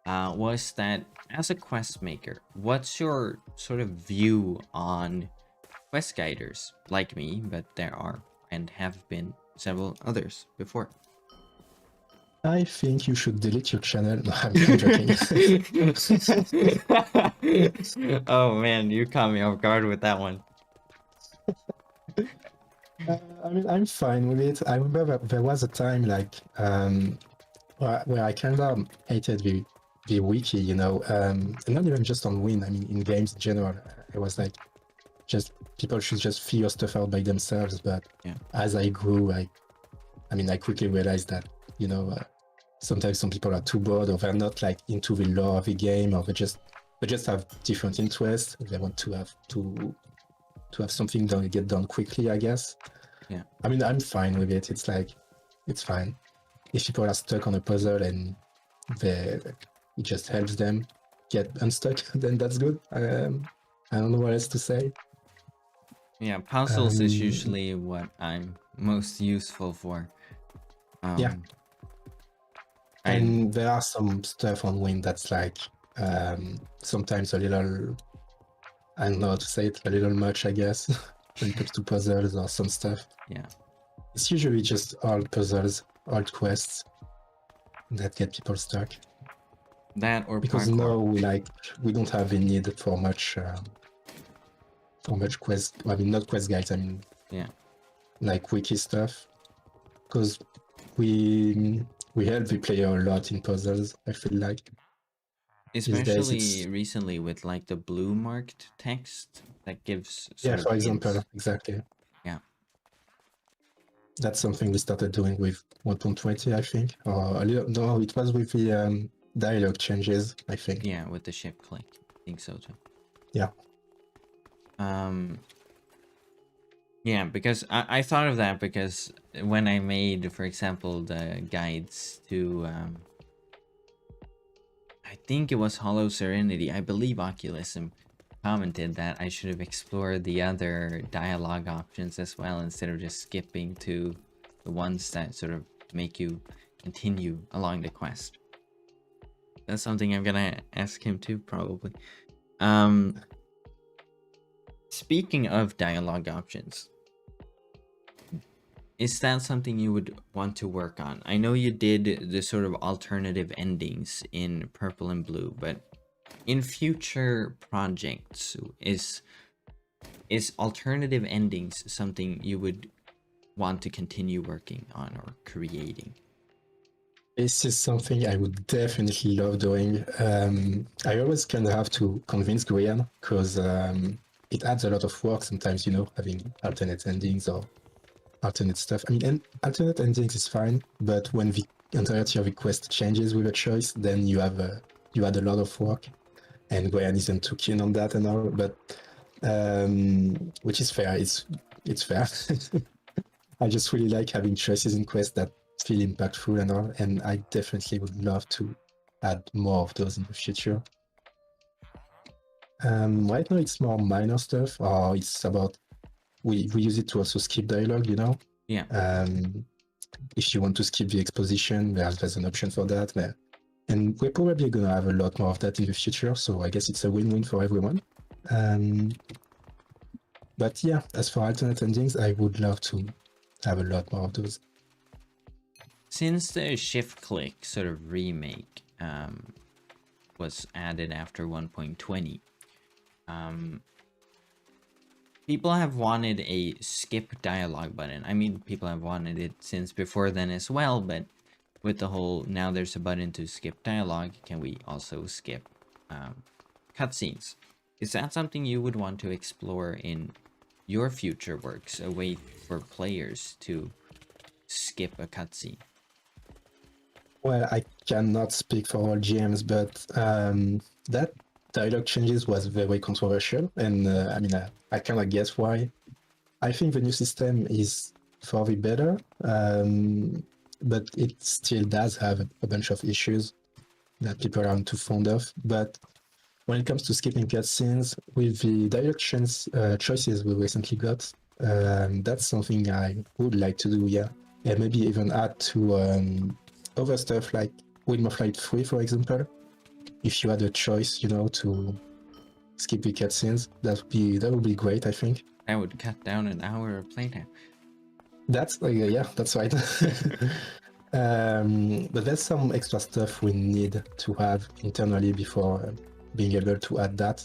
was that as a quest maker, what's your sort of view on quest guiders like me, but there are and have been several others before? I think you should delete your channel. No, I'm joking. Oh man, you caught me off guard with that one. I mean, I'm fine with it. I remember that there was a time like where I kind of hated the wiki, you know, and not even just on Wynn. I mean, in games in general, it was like just people should just figure stuff out by themselves. But as I grew, I quickly realized that, you know, sometimes some people are too bored, or they're not like into the lore of the game, or they just have different interests. They want to have to to have something done get done quickly, I guess. Yeah. I mean, I'm fine with it. It's like, it's fine. If people are stuck on a puzzle and it just helps them get unstuck, then that's good. I don't know what else to say. Yeah, puzzles is Um, usually what I'm most useful for. Yeah. I And there are some stuff on Wynn that's like sometimes a little, I don't know how to say it, a little much, I guess, when it comes to puzzles or some stuff. yeah. It's usually just old puzzles, old quests that get people stuck. That or Because parkour. now we don't have a need for much quest. I mean, not quest guides. I mean, Yeah. like wiki stuff. Because we help the player a lot in puzzles. I feel like these days Especially it's recently with like the blue marked text that gives yeah. sort of For example, hints. exactly. Yeah. That's something we started doing with 1.20, I think, or a little. No, it was with the dialogue changes, I think. Yeah, with the ship click. I think so too. Yeah. Yeah, because I thought of that because when I made, for example, the guides to I think it was Hollow Serenity, I believe Oculism commented that I should have explored the other dialogue options as well instead of just skipping to the ones that sort of make you continue along the quest. That's something I'm gonna ask him too, probably. Speaking of dialogue options, is that something you would want to work on? I know you did the sort of alternative endings in Purple and Blue, but in future projects, is alternative endings something you would want to continue working on or creating? This is something I would definitely love doing. I always kind of have to convince Grian because it adds a lot of work sometimes, having alternate endings or alternate stuff. I mean, and alternate endings is fine, but when the entirety of the quest changes with a choice, then you add a lot of work, and Grian isn't too keen on that and all. But which is fair. It's fair. I just really like having choices in quests that feel impactful and all, and I definitely would love to add more of those in the future. Right now it's more minor stuff, or it's about we use it to also skip dialogue, Yeah. If you want to skip the exposition, there's an option for that. And we're probably gonna have a lot more of that in the future, so I guess it's a win-win for everyone. But yeah, as for alternate endings, I would love to have a lot more of those. Since the shift click sort of remake was added after 1.20, people have wanted a skip dialogue button. I mean, people have wanted it since before then as well, but with the whole now there's a button to skip dialogue, can we also skip cutscenes? Is that something you would want to explore in your future works, a way for players to skip a cutscene? Well, I cannot speak for all GMs, but that dialogue changes was very controversial, and I cannot guess why. I think the new system is for the better, but it still does have a bunch of issues that people aren't too fond of. But when it comes to skipping cutscenes, with the dialogue choices we recently got, that's something I would like to do, yeah. And maybe even add to other stuff like Windmill Flight 3, for example. If you had a choice, to skip the cutscenes, that would be great, I think. That would cut down an hour of playtime. That's that's right. But there's some extra stuff we need to have internally before being able to add that.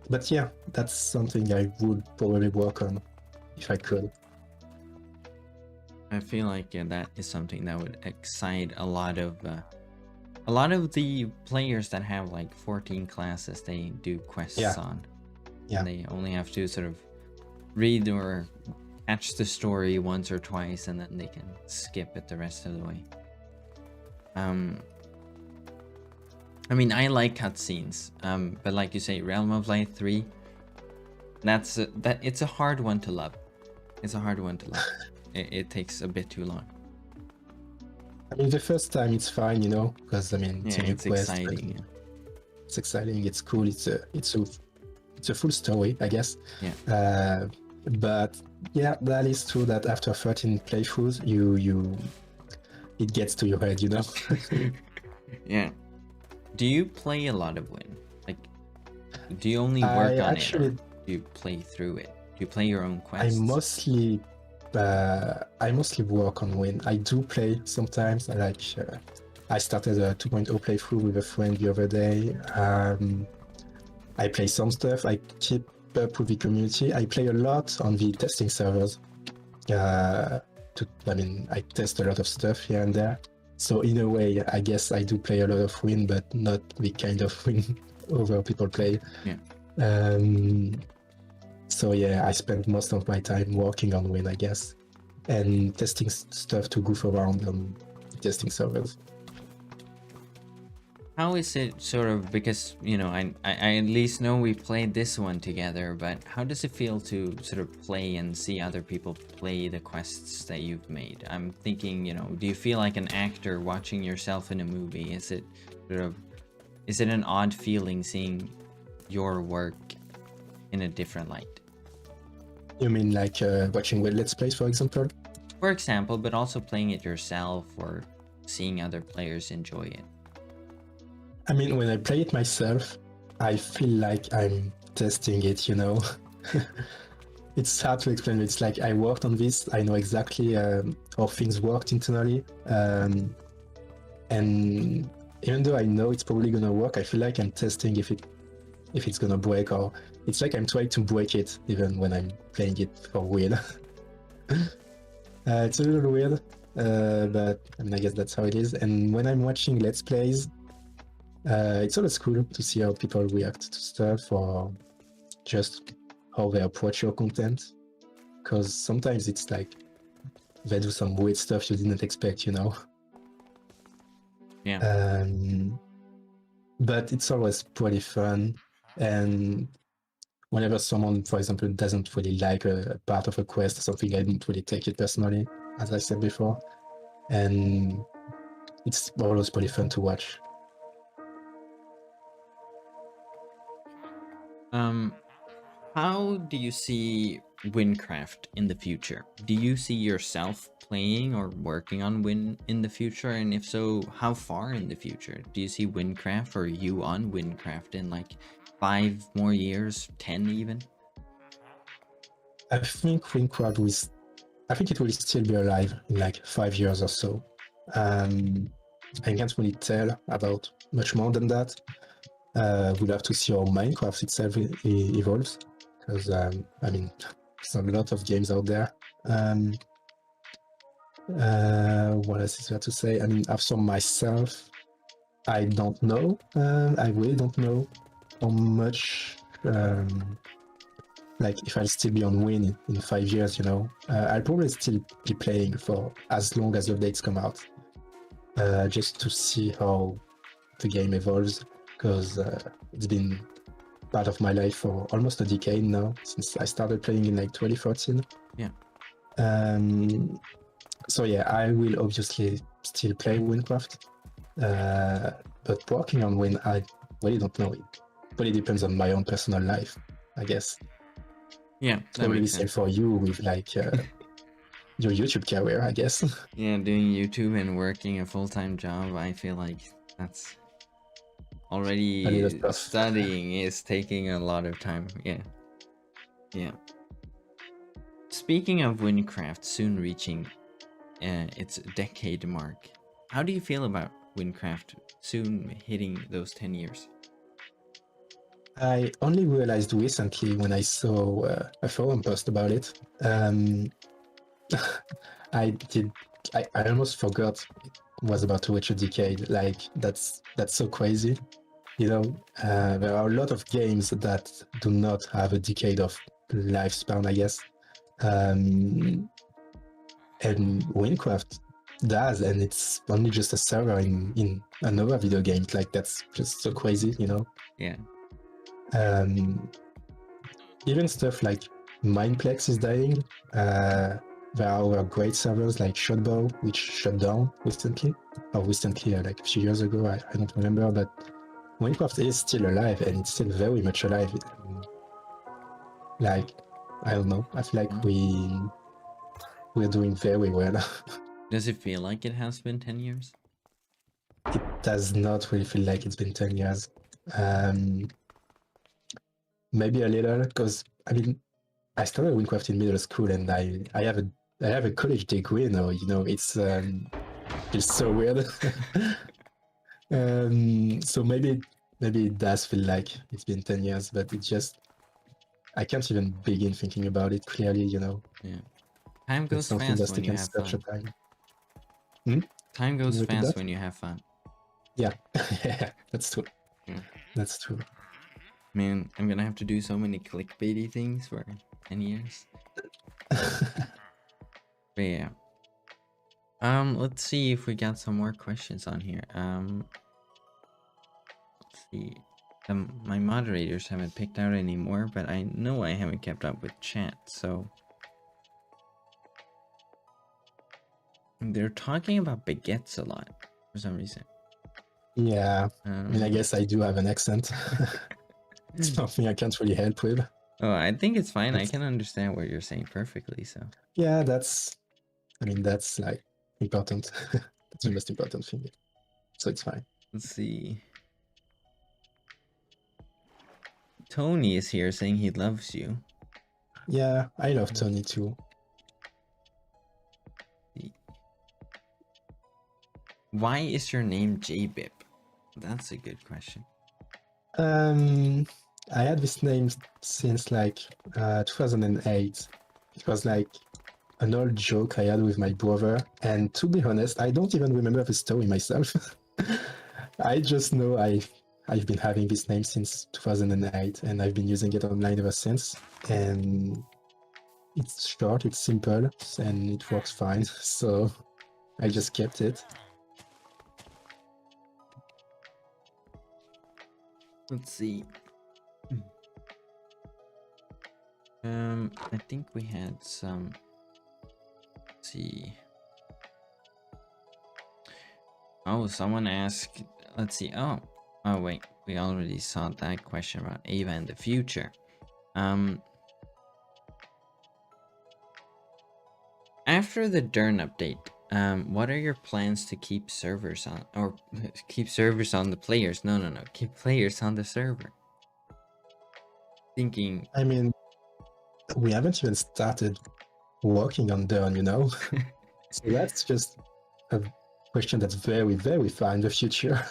But yeah, that's something I would probably work on if I could. I feel like that is something that would excite a lot of the players that have like 14 classes they do quests on. Yeah. And they only have to sort of read or catch the story once or twice, and then they can skip it the rest of the way. I mean, I like cutscenes, but like you say, Realm of Light 3, it's a hard one to love. It's a hard one to love. It takes a bit too long. I mean, the first time it's fine, you know, because I mean, it's Yeah, a new it's quest. exciting. Yeah. It's exciting. It's cool. It's a full story, I guess. Yeah. But yeah, that is true that after 13 playthroughs, it gets to your head, you know. Yeah. Do you play a lot of Wynn? Like, do you only work on it, or do you play through it? Do you play your own quests? I mostly work on Wynn. I do play sometimes. I started a 2.0 playthrough with a friend the other day. I play some stuff. I keep up with the community. I play a lot on the testing servers. I test a lot of stuff here and there. So in a way, I guess I do play a lot of Wynn, but not the kind of Wynn other people play. Yeah. So yeah, I spend most of my time working on Wynn, I guess, and testing stuff to goof around on testing servers. How is it sort of, because, you know, I at least know we played this one together, but how does it feel to sort of play and see other people play the quests that you've made? I'm thinking, you know, do you feel like an actor watching yourself in a movie? Is it an odd feeling seeing your work in a different light? You mean like watching Let's Plays, for example? For example, but also playing it yourself or seeing other players enjoy it. I mean, when I play it myself, I feel like I'm testing it, you know. It's hard to explain. It's like I worked on this. I know exactly how things worked internally. And even though I know it's probably gonna work, I feel like I'm testing if it's gonna break, or it's like I'm trying to break it even when I'm playing it for real. It's a little weird, but I mean, I guess that's how it is. And when I'm watching Let's Plays, it's always cool to see how people react to stuff, or just how they approach your content. Because sometimes it's like they do some weird stuff you didn't expect, you know. Yeah. But it's always pretty fun. And whenever someone, for example, doesn't really like a part of a quest or something, I don't really take it personally, as I said before. And it's always pretty fun to watch. How do you see Wynncraft in the future? Do you see yourself playing or working on Wynn in the future? And if so, how far in the future? Do you see Wynncraft, or you on Wynncraft in like 5 more years, 10 even? I think Wynncraft it will still be alive in like 5 years or so. I can't really tell about much more than that. We'll have to see how Minecraft itself evolves, because I mean, there's a lot of games out there. What else is there to say? I mean, after myself, I don't know. I really don't know how much. Like, if I'll still be on Wynn in 5 years, you know, I'll probably still be playing for as long as the updates come out, just to see how the game evolves, because it's been part of my life for almost a decade now, since I started playing in like 2014. Yeah. So yeah, I will obviously still play Wynncraft, but working on Wynn, I really don't know. It really depends on my own personal life, I guess. Yeah, that probably makes sense for you with like your YouTube career, I guess. Yeah, doing YouTube and working a full-time job, I feel like that's already studying is taking a lot of time. Yeah. Speaking of Wynncraft soon reaching its decade mark, how do you feel about Wynncraft soon hitting those 10 years? I only realized recently when I saw a forum post about it. I almost forgot it was about to reach a decade. Like, that's so crazy. You know, there are a lot of games that do not have a decade of lifespan, I guess. And Wynncraft does, and it's only just a server in another video game. Like that's just so crazy, you know. Yeah. Even stuff like Mindplex is dying. There are other great servers like Shotbow, which shut down recently, like a few years ago. I don't remember, but Wynncraft is still alive, and it's still very much alive. Like, I don't know. I feel like we're doing very well. Does it feel like it has been 10 years? It does not really feel like it's been 10 years. Maybe a little, because I mean, I started Wynncraft in middle school, and I have a college degree now. You know, it's so weird. So maybe it does feel like it's been 10 years, but it just I can't even begin thinking about it clearly. You know. Yeah. Time goes fast when you have fun. Time goes fast when you have fun. Yeah, that's true. Yeah. That's true. Man, I'm gonna have to do so many clickbaity things for 10 years. But yeah. Let's see if we got some more questions on here. Let's see. My moderators haven't picked out any more, but I know I haven't kept up with chat, so they're talking about baguettes a lot for some reason. Yeah, I mean, I guess I do have an accent. It's something I can't really help with. Oh, I think it's fine. I can understand what you're saying perfectly, so. Yeah, that's like important. That's the most important thing. So it's fine. Let's see. Tony is here saying he loves you. Yeah, I love Tony too. Why is your name Jbip? That's a good question. I had this name since like 2008. It was like an old joke I had with my brother, and to be honest, I don't even remember the story myself. I just know I've been having this name since 2008, and I've been using it online ever since. And it's short, it's simple, and it works fine. So I just kept it. Let's see. I think we had some. Let's see. Oh, someone asked. Let's see. Oh, wait. We already saw that question about Ava in the future. After the Dern update, what are your plans to keep servers on, or keep servers on the players? No, keep players on the server. Thinking. I mean, we haven't even started working on Dern, you know? So that's just a question that's very, very far in the future.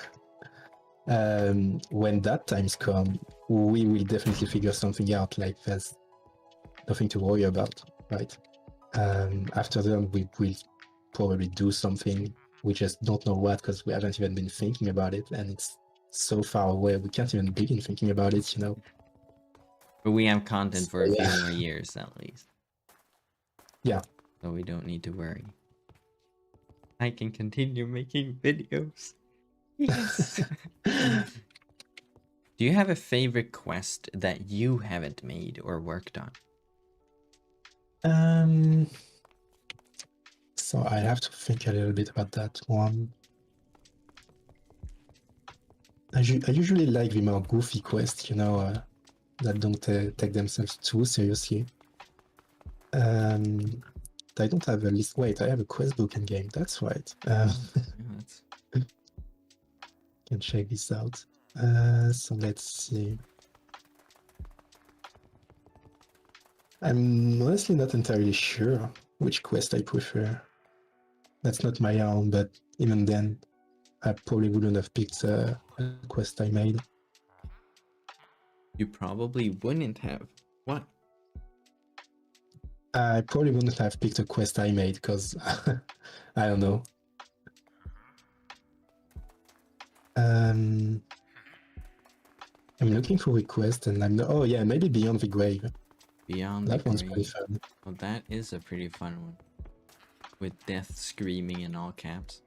When that time's come, we will definitely figure something out. Like there's nothing to worry about, right? After that, we will probably do something. We just don't know what, because we haven't even been thinking about it, and it's so far away. We can't even begin thinking about it, you know. But we have content for a few more years at least. Yeah. So we don't need to worry. I can continue making videos. Yes. Do you have a favorite quest that you haven't made or worked on? So I have to think a little bit about that one. I usually like the more goofy quests, you know, that don't take themselves too seriously. I don't have a list. Wait, I have a quest book in game. That's right. Can check this out. So let's see. I'm honestly not entirely sure which quest I prefer. That's not my own, but even then, I probably wouldn't have picked a quest I made. You probably wouldn't have. What? I probably wouldn't have picked a quest I made because I don't know. I'm looking for requests and I'm not. Oh yeah, maybe Beyond the Grave. Beyond that the one's Grave. pretty fun. Well, that is a pretty fun one. with death screaming in all caps.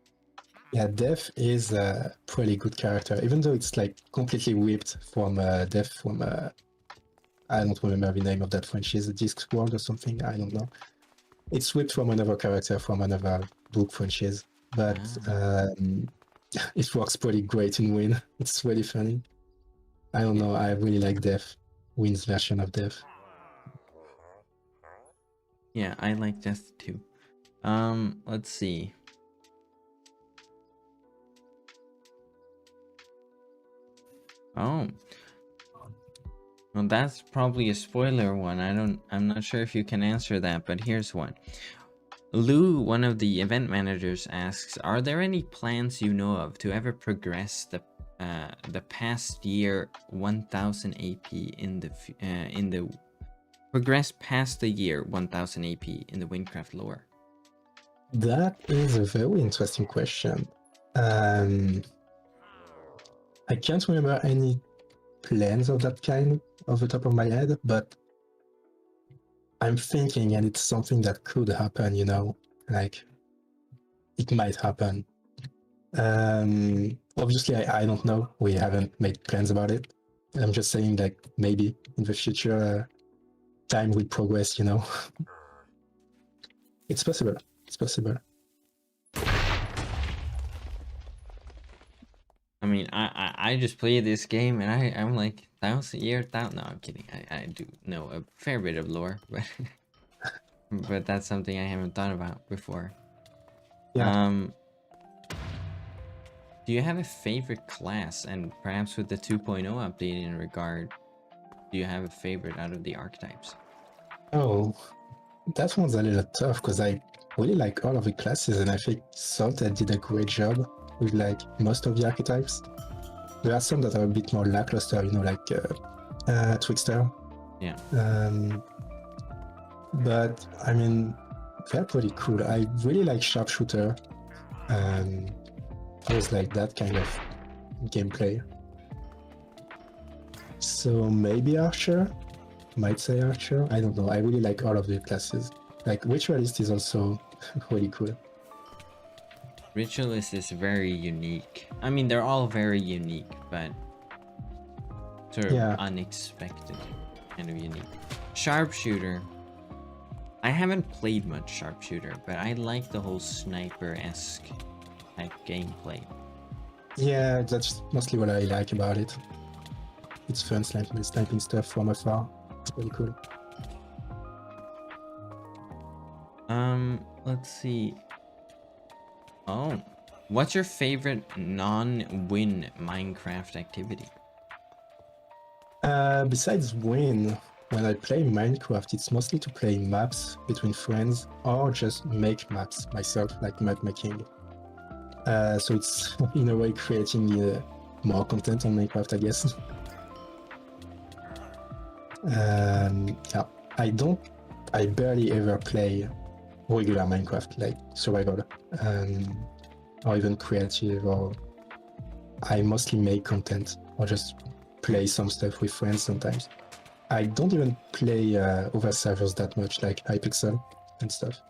Yeah, Death is a pretty good character, even though it's like completely whipped from Death from I don't remember the name of that franchise, Discworld or something. I don't know. It's whipped from another character from another book franchise, but it works pretty great in Wynn. It's really funny. I don't know. I really like Death, Wynn's version of Death. Yeah, I like death too. Let's see. Oh. Well, that's probably a spoiler one. I'm not sure if you can answer that, but here's one. Lou, one of the event managers, asks, "Are there any plans you know of to ever progress the past year 1000 AP in the progress past the year 1000 AP in the Wynncraft lore?" That is a very interesting question. I can't remember any plans of that kind off the top of my head, but I'm thinking, and it's something that could happen, you know, like it might happen. Obviously, I don't know. We haven't made plans about it. I'm just saying, like, maybe in the future, time will progress, you know. It's possible. It's possible. I mean, I just play this game and I'm like 1000 year. No, I'm kidding. I do know a fair bit of lore, but but that's something I haven't thought about before. Yeah. Do you have a favorite class? And perhaps with the 2.0 update in regard, do you have a favorite out of the archetypes? Oh, that one's a little tough because I really like all of the classes, and I think Salted did a great job with like most of the archetypes. There are some that are a bit more lackluster, you know, like Trickster. Yeah. But I mean, they're pretty cool. I really like Sharpshooter. I was like that kind of gameplay. So maybe Archer? Might say Archer. I don't know. I really like all of the classes. Like Ritualist is also really cool. Ritualist is very unique. I mean, they're all very unique, but sort of unexpected, kind of unique. Sharpshooter. I haven't played much Sharpshooter, but I like the whole sniper-esque type gameplay. Yeah, that's mostly what I like about it. It's fun sniping stuff from afar. It's pretty cool. Let's see. Oh, what's your favorite non-win Minecraft activity? Besides Wynn, when I play Minecraft, it's mostly to play maps between friends or just make maps myself, like map making. So it's in a way creating more content on Minecraft, I guess. Yeah, I barely ever play regular Minecraft, like survival, or even creative, or I mostly make content or just play some stuff with friends sometimes. I don't even play other servers that much, like Hypixel and stuff.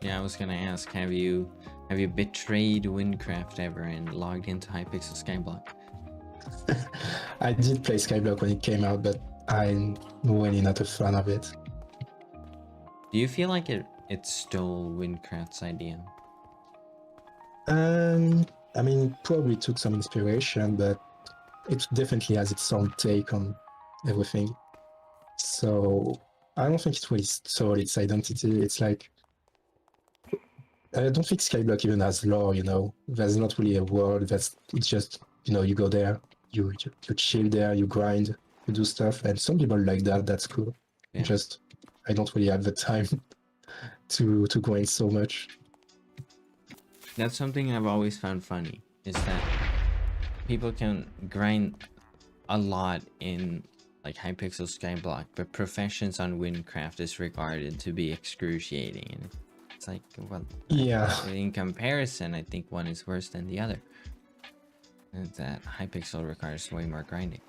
Yeah, I was gonna ask, have you betrayed Wynncraft ever and logged into Hypixel Skyblock? I did play Skyblock when it came out, but I'm really not a fan of it. Do you feel like it stole Wynncraft's idea? I mean, it probably took some inspiration, but it definitely has its own take on everything. So I don't think it really stole its identity. It's like, I don't think Skyblock even has lore, you know. There's not really a world. It's just, you know, you go there, you chill there, you grind, you do stuff, and some people like that. That's cool. Yeah. Just, I don't really have the time to grind so much. That's something I've always found funny, is that people can grind a lot in like Hypixel Skyblock, but professions on Wynncraft is regarded to be excruciating, and it's like, well, yeah. In comparison, I think one is worse than the other. And that Hypixel requires way more grinding.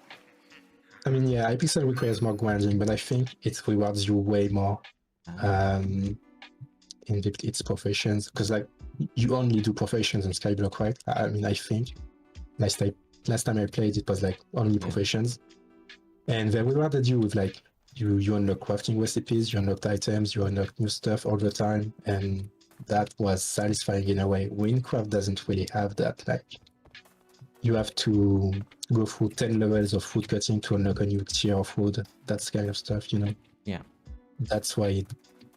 I mean, yeah, Hypixel requires more grinding, but I think it rewards you way more. invent its professions, because like you only do professions in Skyblock, right? I mean, I think last time I played, it was like only professions, and they rewarded you with like you unlock crafting recipes, you unlocked items, you unlock new stuff all the time, and that was satisfying in a way. Wynncraft doesn't really have that. Like you have to go through 10 levels of food cutting to unlock a new tier of food. That's kind of stuff, you know. Yeah. That's why it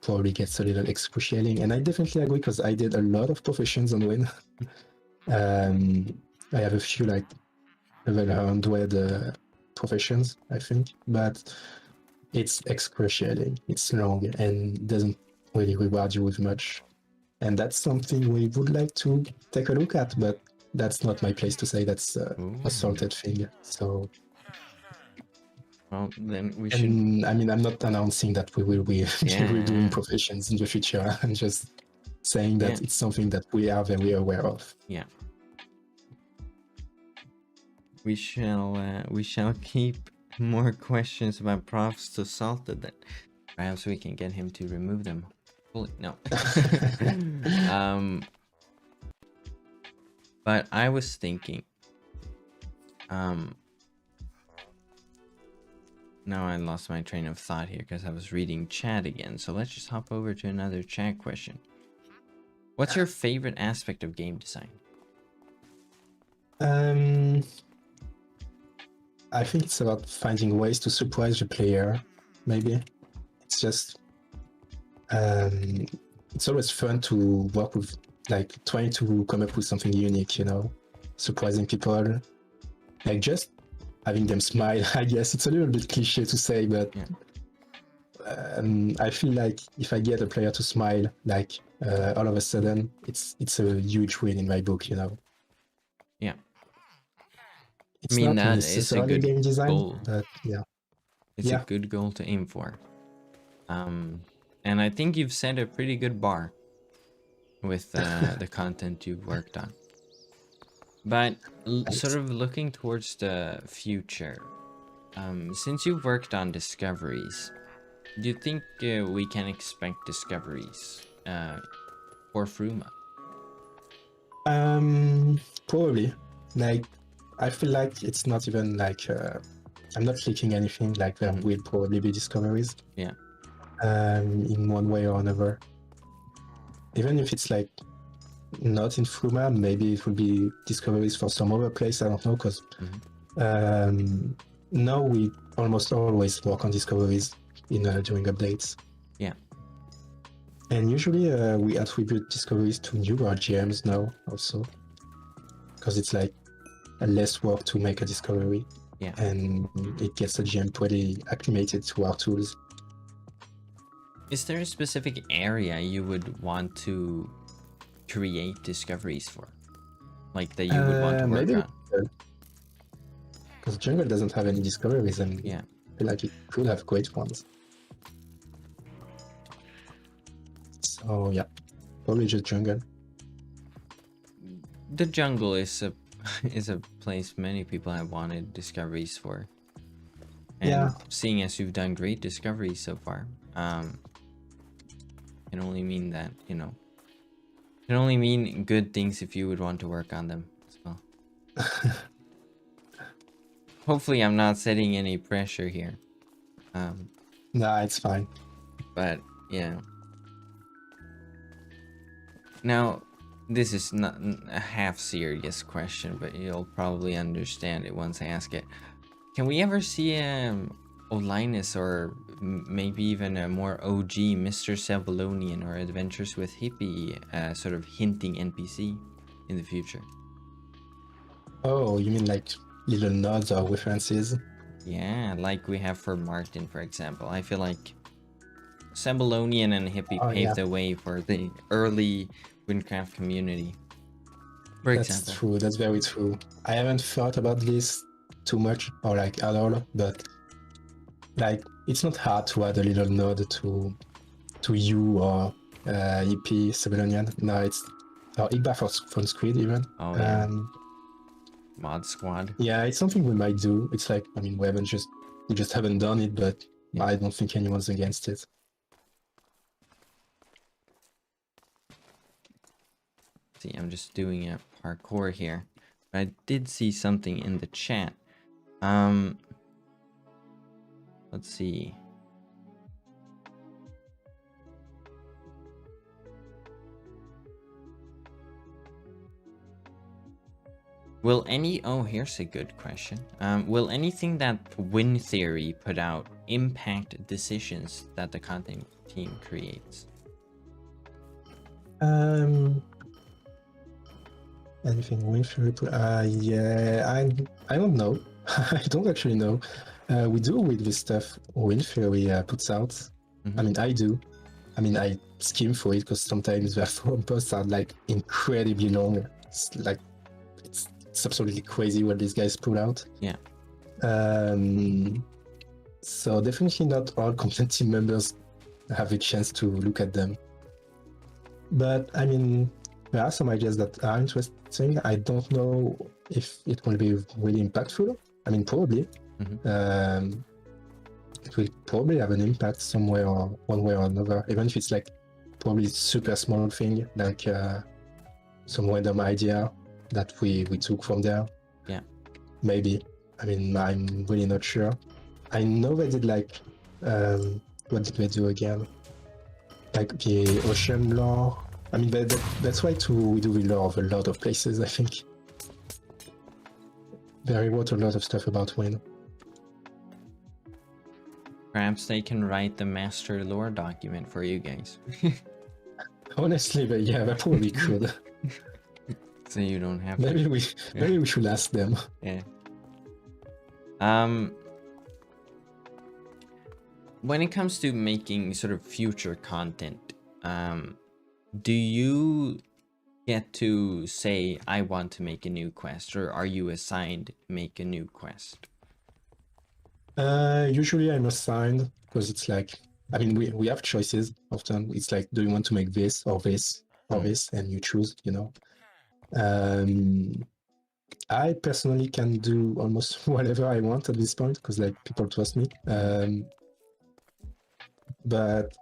probably gets a little excruciating. And I definitely agree, because I did a lot of professions on Wynn. I have a few like level 100 professions, I think, but it's excruciating. It's long and doesn't really reward you with much. And that's something we would like to take a look at, but that's not my place to say. That's a salted thing. So, well, then we should. and I mean, I'm not announcing that we will be doing professions in the future. I'm just saying that it's something that we are very aware of. Yeah. We shall keep more questions about profs to salted. That perhaps we can get him to remove them. Fully. No. But I was thinking. Now I lost my train of thought here because I was reading chat again. So let's just hop over to another chat question. What's your favorite aspect of game design? I think it's about finding ways to surprise the player, maybe. It's just, it's always fun to work with, like, trying to come up with something unique, you know, surprising people, like just having them smile. I guess it's a little bit cliche to say, but I feel like if I get a player to smile, like, all of a sudden, it's a huge win in my book, you know. Yeah. It's I mean, not that is a necessarily good game design, goal. but yeah. It's a good goal to aim for. And I think you've set a pretty good bar with the content you've worked on. But sort of looking towards the future, since you've worked on discoveries, do you think we can expect discoveries for Fruma? Probably. Like, I feel like it's not even like I'm not leaking anything. Like there will probably be discoveries. Yeah. In one way or another. Even if it's like not in Fruma, maybe it will be discoveries for some other place. I don't know, because now we almost always work on discoveries in during updates. Yeah. And usually we attribute discoveries to newer GMs now also, because it's like less work to make a discovery. Yeah. And it gets the GM pretty acclimated to our tools. Is there a specific area you would want to create discoveries for? Like that you would want to work maybe, on? Because Jungle doesn't have any discoveries, and yeah, I feel like it could have great ones. So yeah, probably just Jungle. The jungle is a place many people have wanted discoveries for. And seeing as you've done great discoveries so far, can only mean that, you know, can only mean good things if you would want to work on them as well. Hopefully I'm not setting any pressure here. Nah, it's fine. But yeah. Now, this is not a half serious question, but you'll probably understand it once I ask it. Can we ever see Olinus, or maybe even a more OG Mr. Sebulonian or Adventures with Hippie sort of hinting NPC in the future? Oh, you mean like little nods or references? Yeah, like we have for Martin, for example. I feel like Sebulonian and Hippie paved the way for the early Wynncraft community. For example. That's true, that's very true. I haven't thought about this too much, or like at all, but like it's not hard to add a little nod to you or EP Sebulonian. No, it's or Igba from Squid even. Oh yeah. Mod Squad. Yeah, it's something we might do. It's like, I mean, we just haven't done it, but I don't think anyone's against it. See, I'm just doing a parkour here. I did see something in the chat. Let's see. Will any... Oh, here's a good question. Will anything that Win Theory put out impact decisions that the content team creates? Anything Wynncraft? Yeah, I don't know. I don't actually know. We do with this stuff Wynncraft puts out. I mean, I do. I mean, I skim for it because sometimes their forum posts are like incredibly long. It's like it's absolutely crazy what these guys put out. Yeah. So definitely not all content team members have a chance to look at them. But I mean, there are some ideas that are interesting. I don't know if it will be really impactful. I mean, probably. It will probably have an impact somewhere or one way or another, even if it's like probably super small thing, like some random idea that we took from there. Yeah. Maybe. I mean, I'm really not sure. I know they did like, what did they do again? Like the ocean lore. I mean, that's why we do the lore of a lot of places, I think. They wrote a lot of stuff about Wynn. Perhaps they can write the master lore document for you guys. Honestly, but yeah, they probably could. So you don't have maybe to. Maybe we should ask them. Yeah. When it comes to making sort of future content, do you get to say, I want to make a new quest, or are you assigned make a new quest? Usually I'm assigned because it's like, I mean, we have choices often. It's like, do you want to make this or this or this? And you choose, you know. I personally can do almost whatever I want at this point because like people trust me. But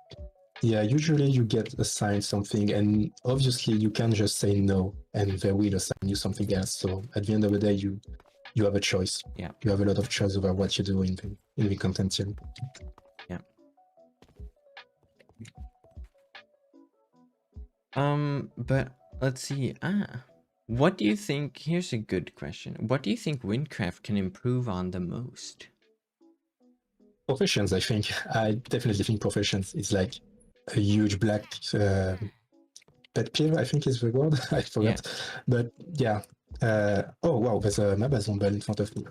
yeah, usually you get assigned something, and obviously you can just say no, and they will assign you something else. So at the end of the day, you have a choice. Yeah. You have a lot of choice over what you do in the content team. Yeah. But let's see. What do you think? Here's a good question. What do you think Wynncraft can improve on the most? Professions, I think. I definitely think professions is like a huge black pet peeve, I think is the word. I forgot. Yeah. But yeah. Oh wow, there's a Amazon bell in front of me.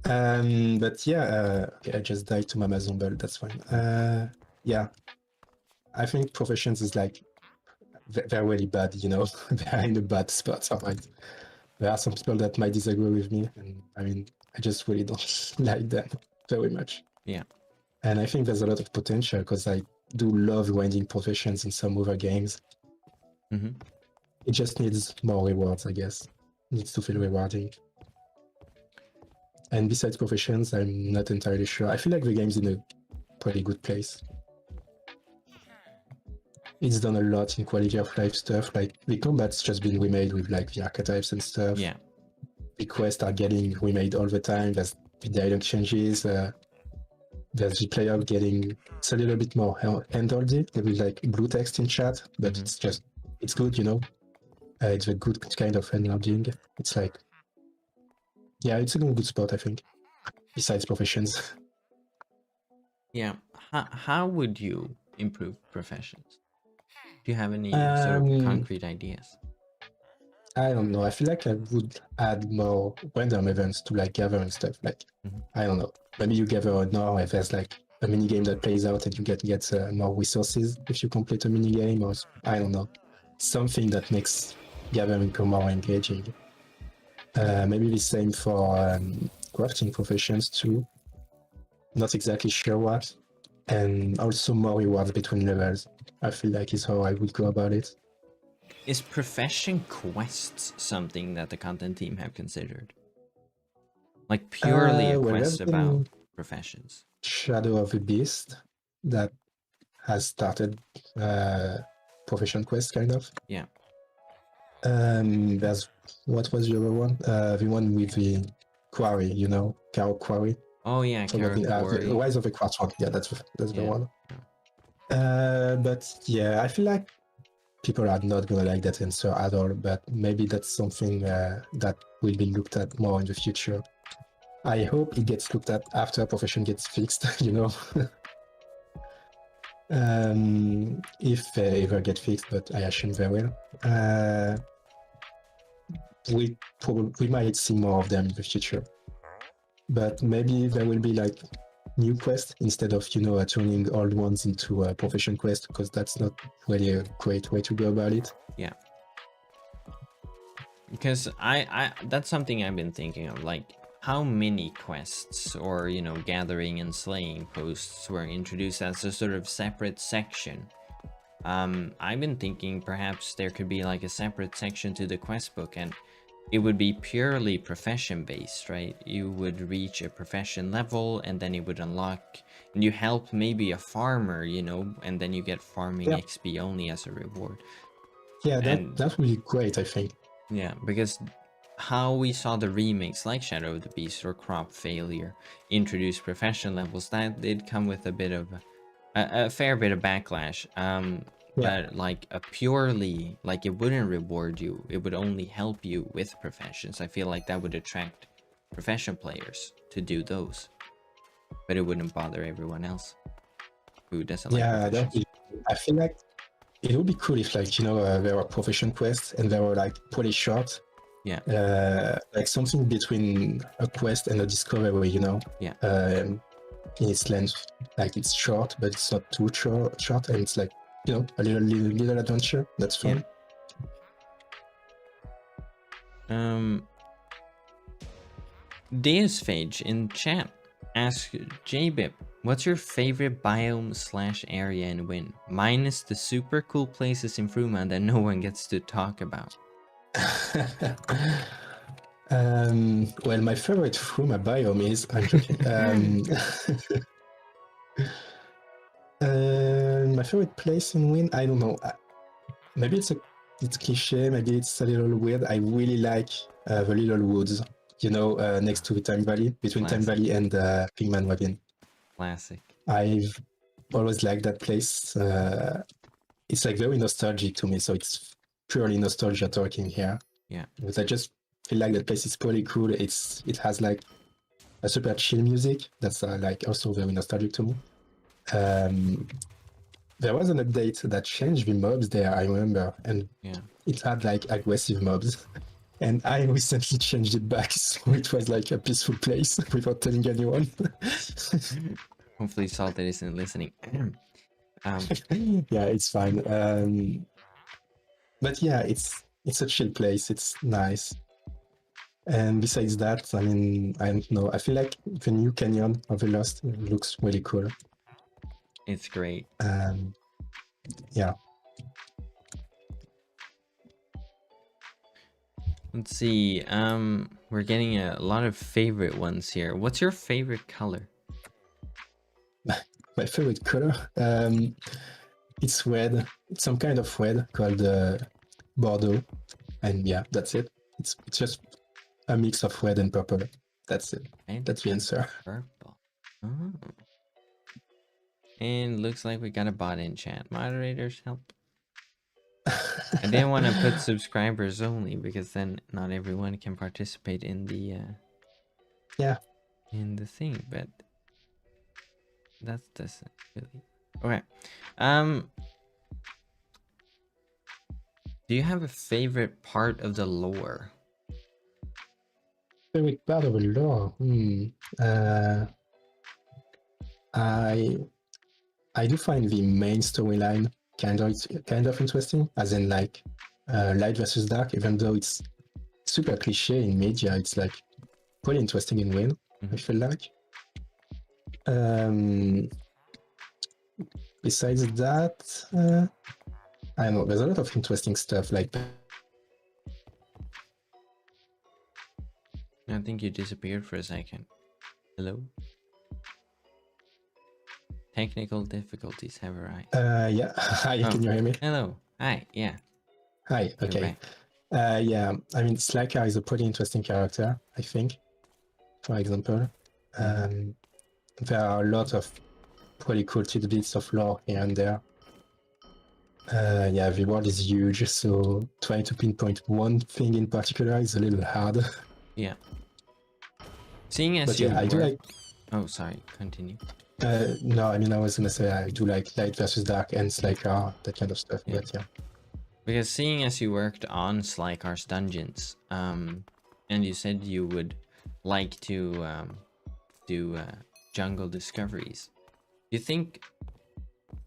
Okay. But yeah, okay, I just died to my Amazon bell. That's fine. Yeah, I think professions is like they're really bad. You know, they're in a bad spot. Sometimes there are some people that might disagree with me, and I mean, I just really don't like them very much. Yeah. And I think there's a lot of potential because I do love grinding professions in some other games. It just needs more rewards, I guess. It needs to feel rewarding. And besides professions, I'm not entirely sure. I feel like the game's in a pretty good place. It's done a lot in quality of life stuff. Like the combat's just been remade with like the archetypes and stuff. Yeah. The quests are getting remade all the time. There's the dialogue changes. There's the player getting, it's a little bit more handholdy. There is like blue text in chat, but it's good, you know. It's a good kind of handholding. It's like, yeah, it's in a good spot, I think. Besides professions. Yeah. How would you improve professions? Do you have any sort of concrete ideas? I don't know. I feel like I would add more random events to like gather and stuff. Like, I don't know. Maybe you gather now if there's like a mini game that plays out and you get more resources if you complete a mini game, or I don't know, something that makes gathering more engaging. Maybe the same for crafting professions too. Not exactly sure what. And also more rewards between levels. I feel like is how I would go about it. Is profession quests something that the content team have considered? Like purely a quest about professions? Shadow of the Beast that has started profession quest, kind of. Yeah. There's what was the other one? The one with the quarry, you know, cow quarry. Oh yeah, Forgotten. Quarry. The Rise of the Quartz one. Yeah, that's the Yeah. one. But yeah, I feel like people are not gonna like that answer at all. But maybe that's something that will be looked at more in the future. I hope it gets looked at after profession gets fixed. You know. If they ever get fixed, but I assume they will. We might see more of them in the future, but maybe there will be like new quests instead of turning old ones into a profession quest, because that's not really a great way to go about it. Yeah. Because I that's something I've been thinking of, like how many quests or gathering and slaying posts were introduced as a sort of separate section. I've been thinking perhaps there could be like a separate section to the quest book, and it would be purely profession based, right? You would reach a profession level and then it would unlock, and you help maybe a farmer, and then you get farming XP only as a reward. Yeah, that would be great, I think. Yeah, because how we saw the remakes like Shadow of the Beast or Crop Failure introduce profession levels, that did come with a bit of a fair bit of backlash. But like a purely, like, it wouldn't reward you, it would only help you with professions. I feel like that would attract profession players to do those, but it wouldn't bother everyone else who doesn't like professions. I feel like it would be cool if, like, there were profession quests and they were like pretty short. Yeah. Like something between a quest and a discovery, Yeah. In its length, like it's short, but it's not too short, and it's like, a little adventure. That's fun. Yeah. Deusphage in chat asks Jbip, what's your favorite biome/area in Wynn? Minus the super cool places in Fruma that no one gets to talk about. Well, my favorite Fruma biome is, I'm joking. My favorite place in Wynn, I don't know. Maybe it's cliche, maybe it's a little weird. I really like the little woods, next to Time Valley, between Time Valley and Pigman Ravine. Classic. I've always liked that place. It's like very nostalgic to me, so it's purely nostalgia talking here. Yeah. Because I just feel like that place is pretty cool. It has like a super chill music that's like also very nostalgic to me. There was an update that changed the mobs there, I remember, and it had like aggressive mobs. And I recently changed it back, so it was like a peaceful place without telling anyone. Hopefully Salted isn't listening. Yeah, it's fine. But yeah, it's a chill place. It's nice. And besides that, I mean, I don't know. I feel like the new canyon of the Lost looks really cool. It's great. Yeah. Let's see. We're getting a lot of favorite ones here. What's your favorite color? My favorite color? It's red. It's some kind of red called Bordeaux. And yeah, that's it. It's just a mix of red and purple. That's it. And that's the answer. Purple. Oh. And looks like we got a bot in chat. Moderators, help. I didn't want to put subscribers only, because then not everyone can participate in the in the thing, but that doesn't really. Okay. Do you have a favorite part of the lore? Favorite part of the lore? I do find the main storyline kind of interesting, as in like light versus dark, even though it's super cliche in media, it's like pretty interesting in Wynn, I feel like. Besides that, I don't know, there's a lot of interesting stuff like that. I think you disappeared for a second. Hello? Technical difficulties have arrived. Yeah. Hi, can you hear me? Hello. Hi, yeah. Hi, You're okay. back. Yeah, I mean, Slacker is a pretty interesting character, I think, for example. There are a lot of pretty cool tidbits of lore here and there. Yeah, the world is huge, so trying to pinpoint one thing in particular is a little hard. Yeah. Seeing as But you yeah, I do work... like... Oh, sorry, continue. No, I mean, I was gonna say I do like Light versus Dark and Slacker, that kind of stuff, Yeah. but yeah. Because seeing as you worked on Slykar's dungeons, and you said you would like to do jungle discoveries, do you think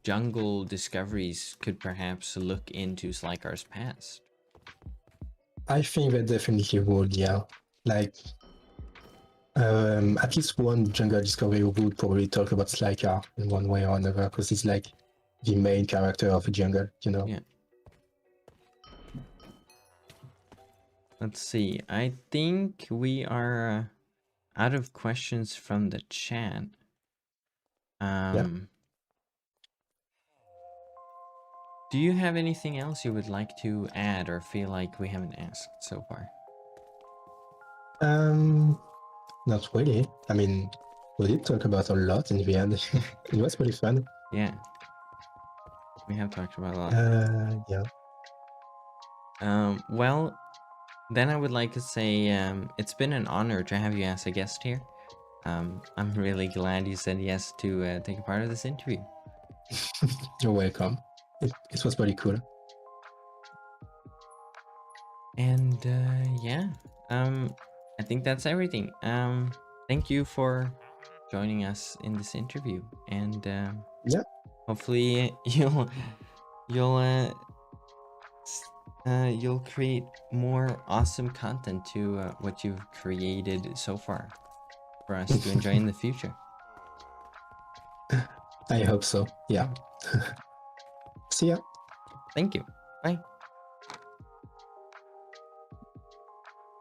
jungle discoveries could perhaps look into Slykar's past? I think that definitely would, yeah. Like, at least one jungle discovery would probably talk about Slacker in one way or another, because he's like the main character of the jungle, you know? Yeah. Let's see. I think we are out of questions from the chat. Do you have anything else you would like to add or feel like we haven't asked so far? Not really. I mean, we did talk about a lot in the end. It was pretty fun. Yeah. We have talked about a lot. Yeah. Well, then I would like to say it's been an honor to have you as a guest here. I'm really glad you said yes to take a part of this interview. You're welcome. It was pretty cool. And yeah, I think that's everything. Thank you for joining us in this interview, and Yeah. hopefully you'll create more awesome content to what you've created so far for us to enjoy in the future. I hope so. Yeah. See ya. Thank you. Bye.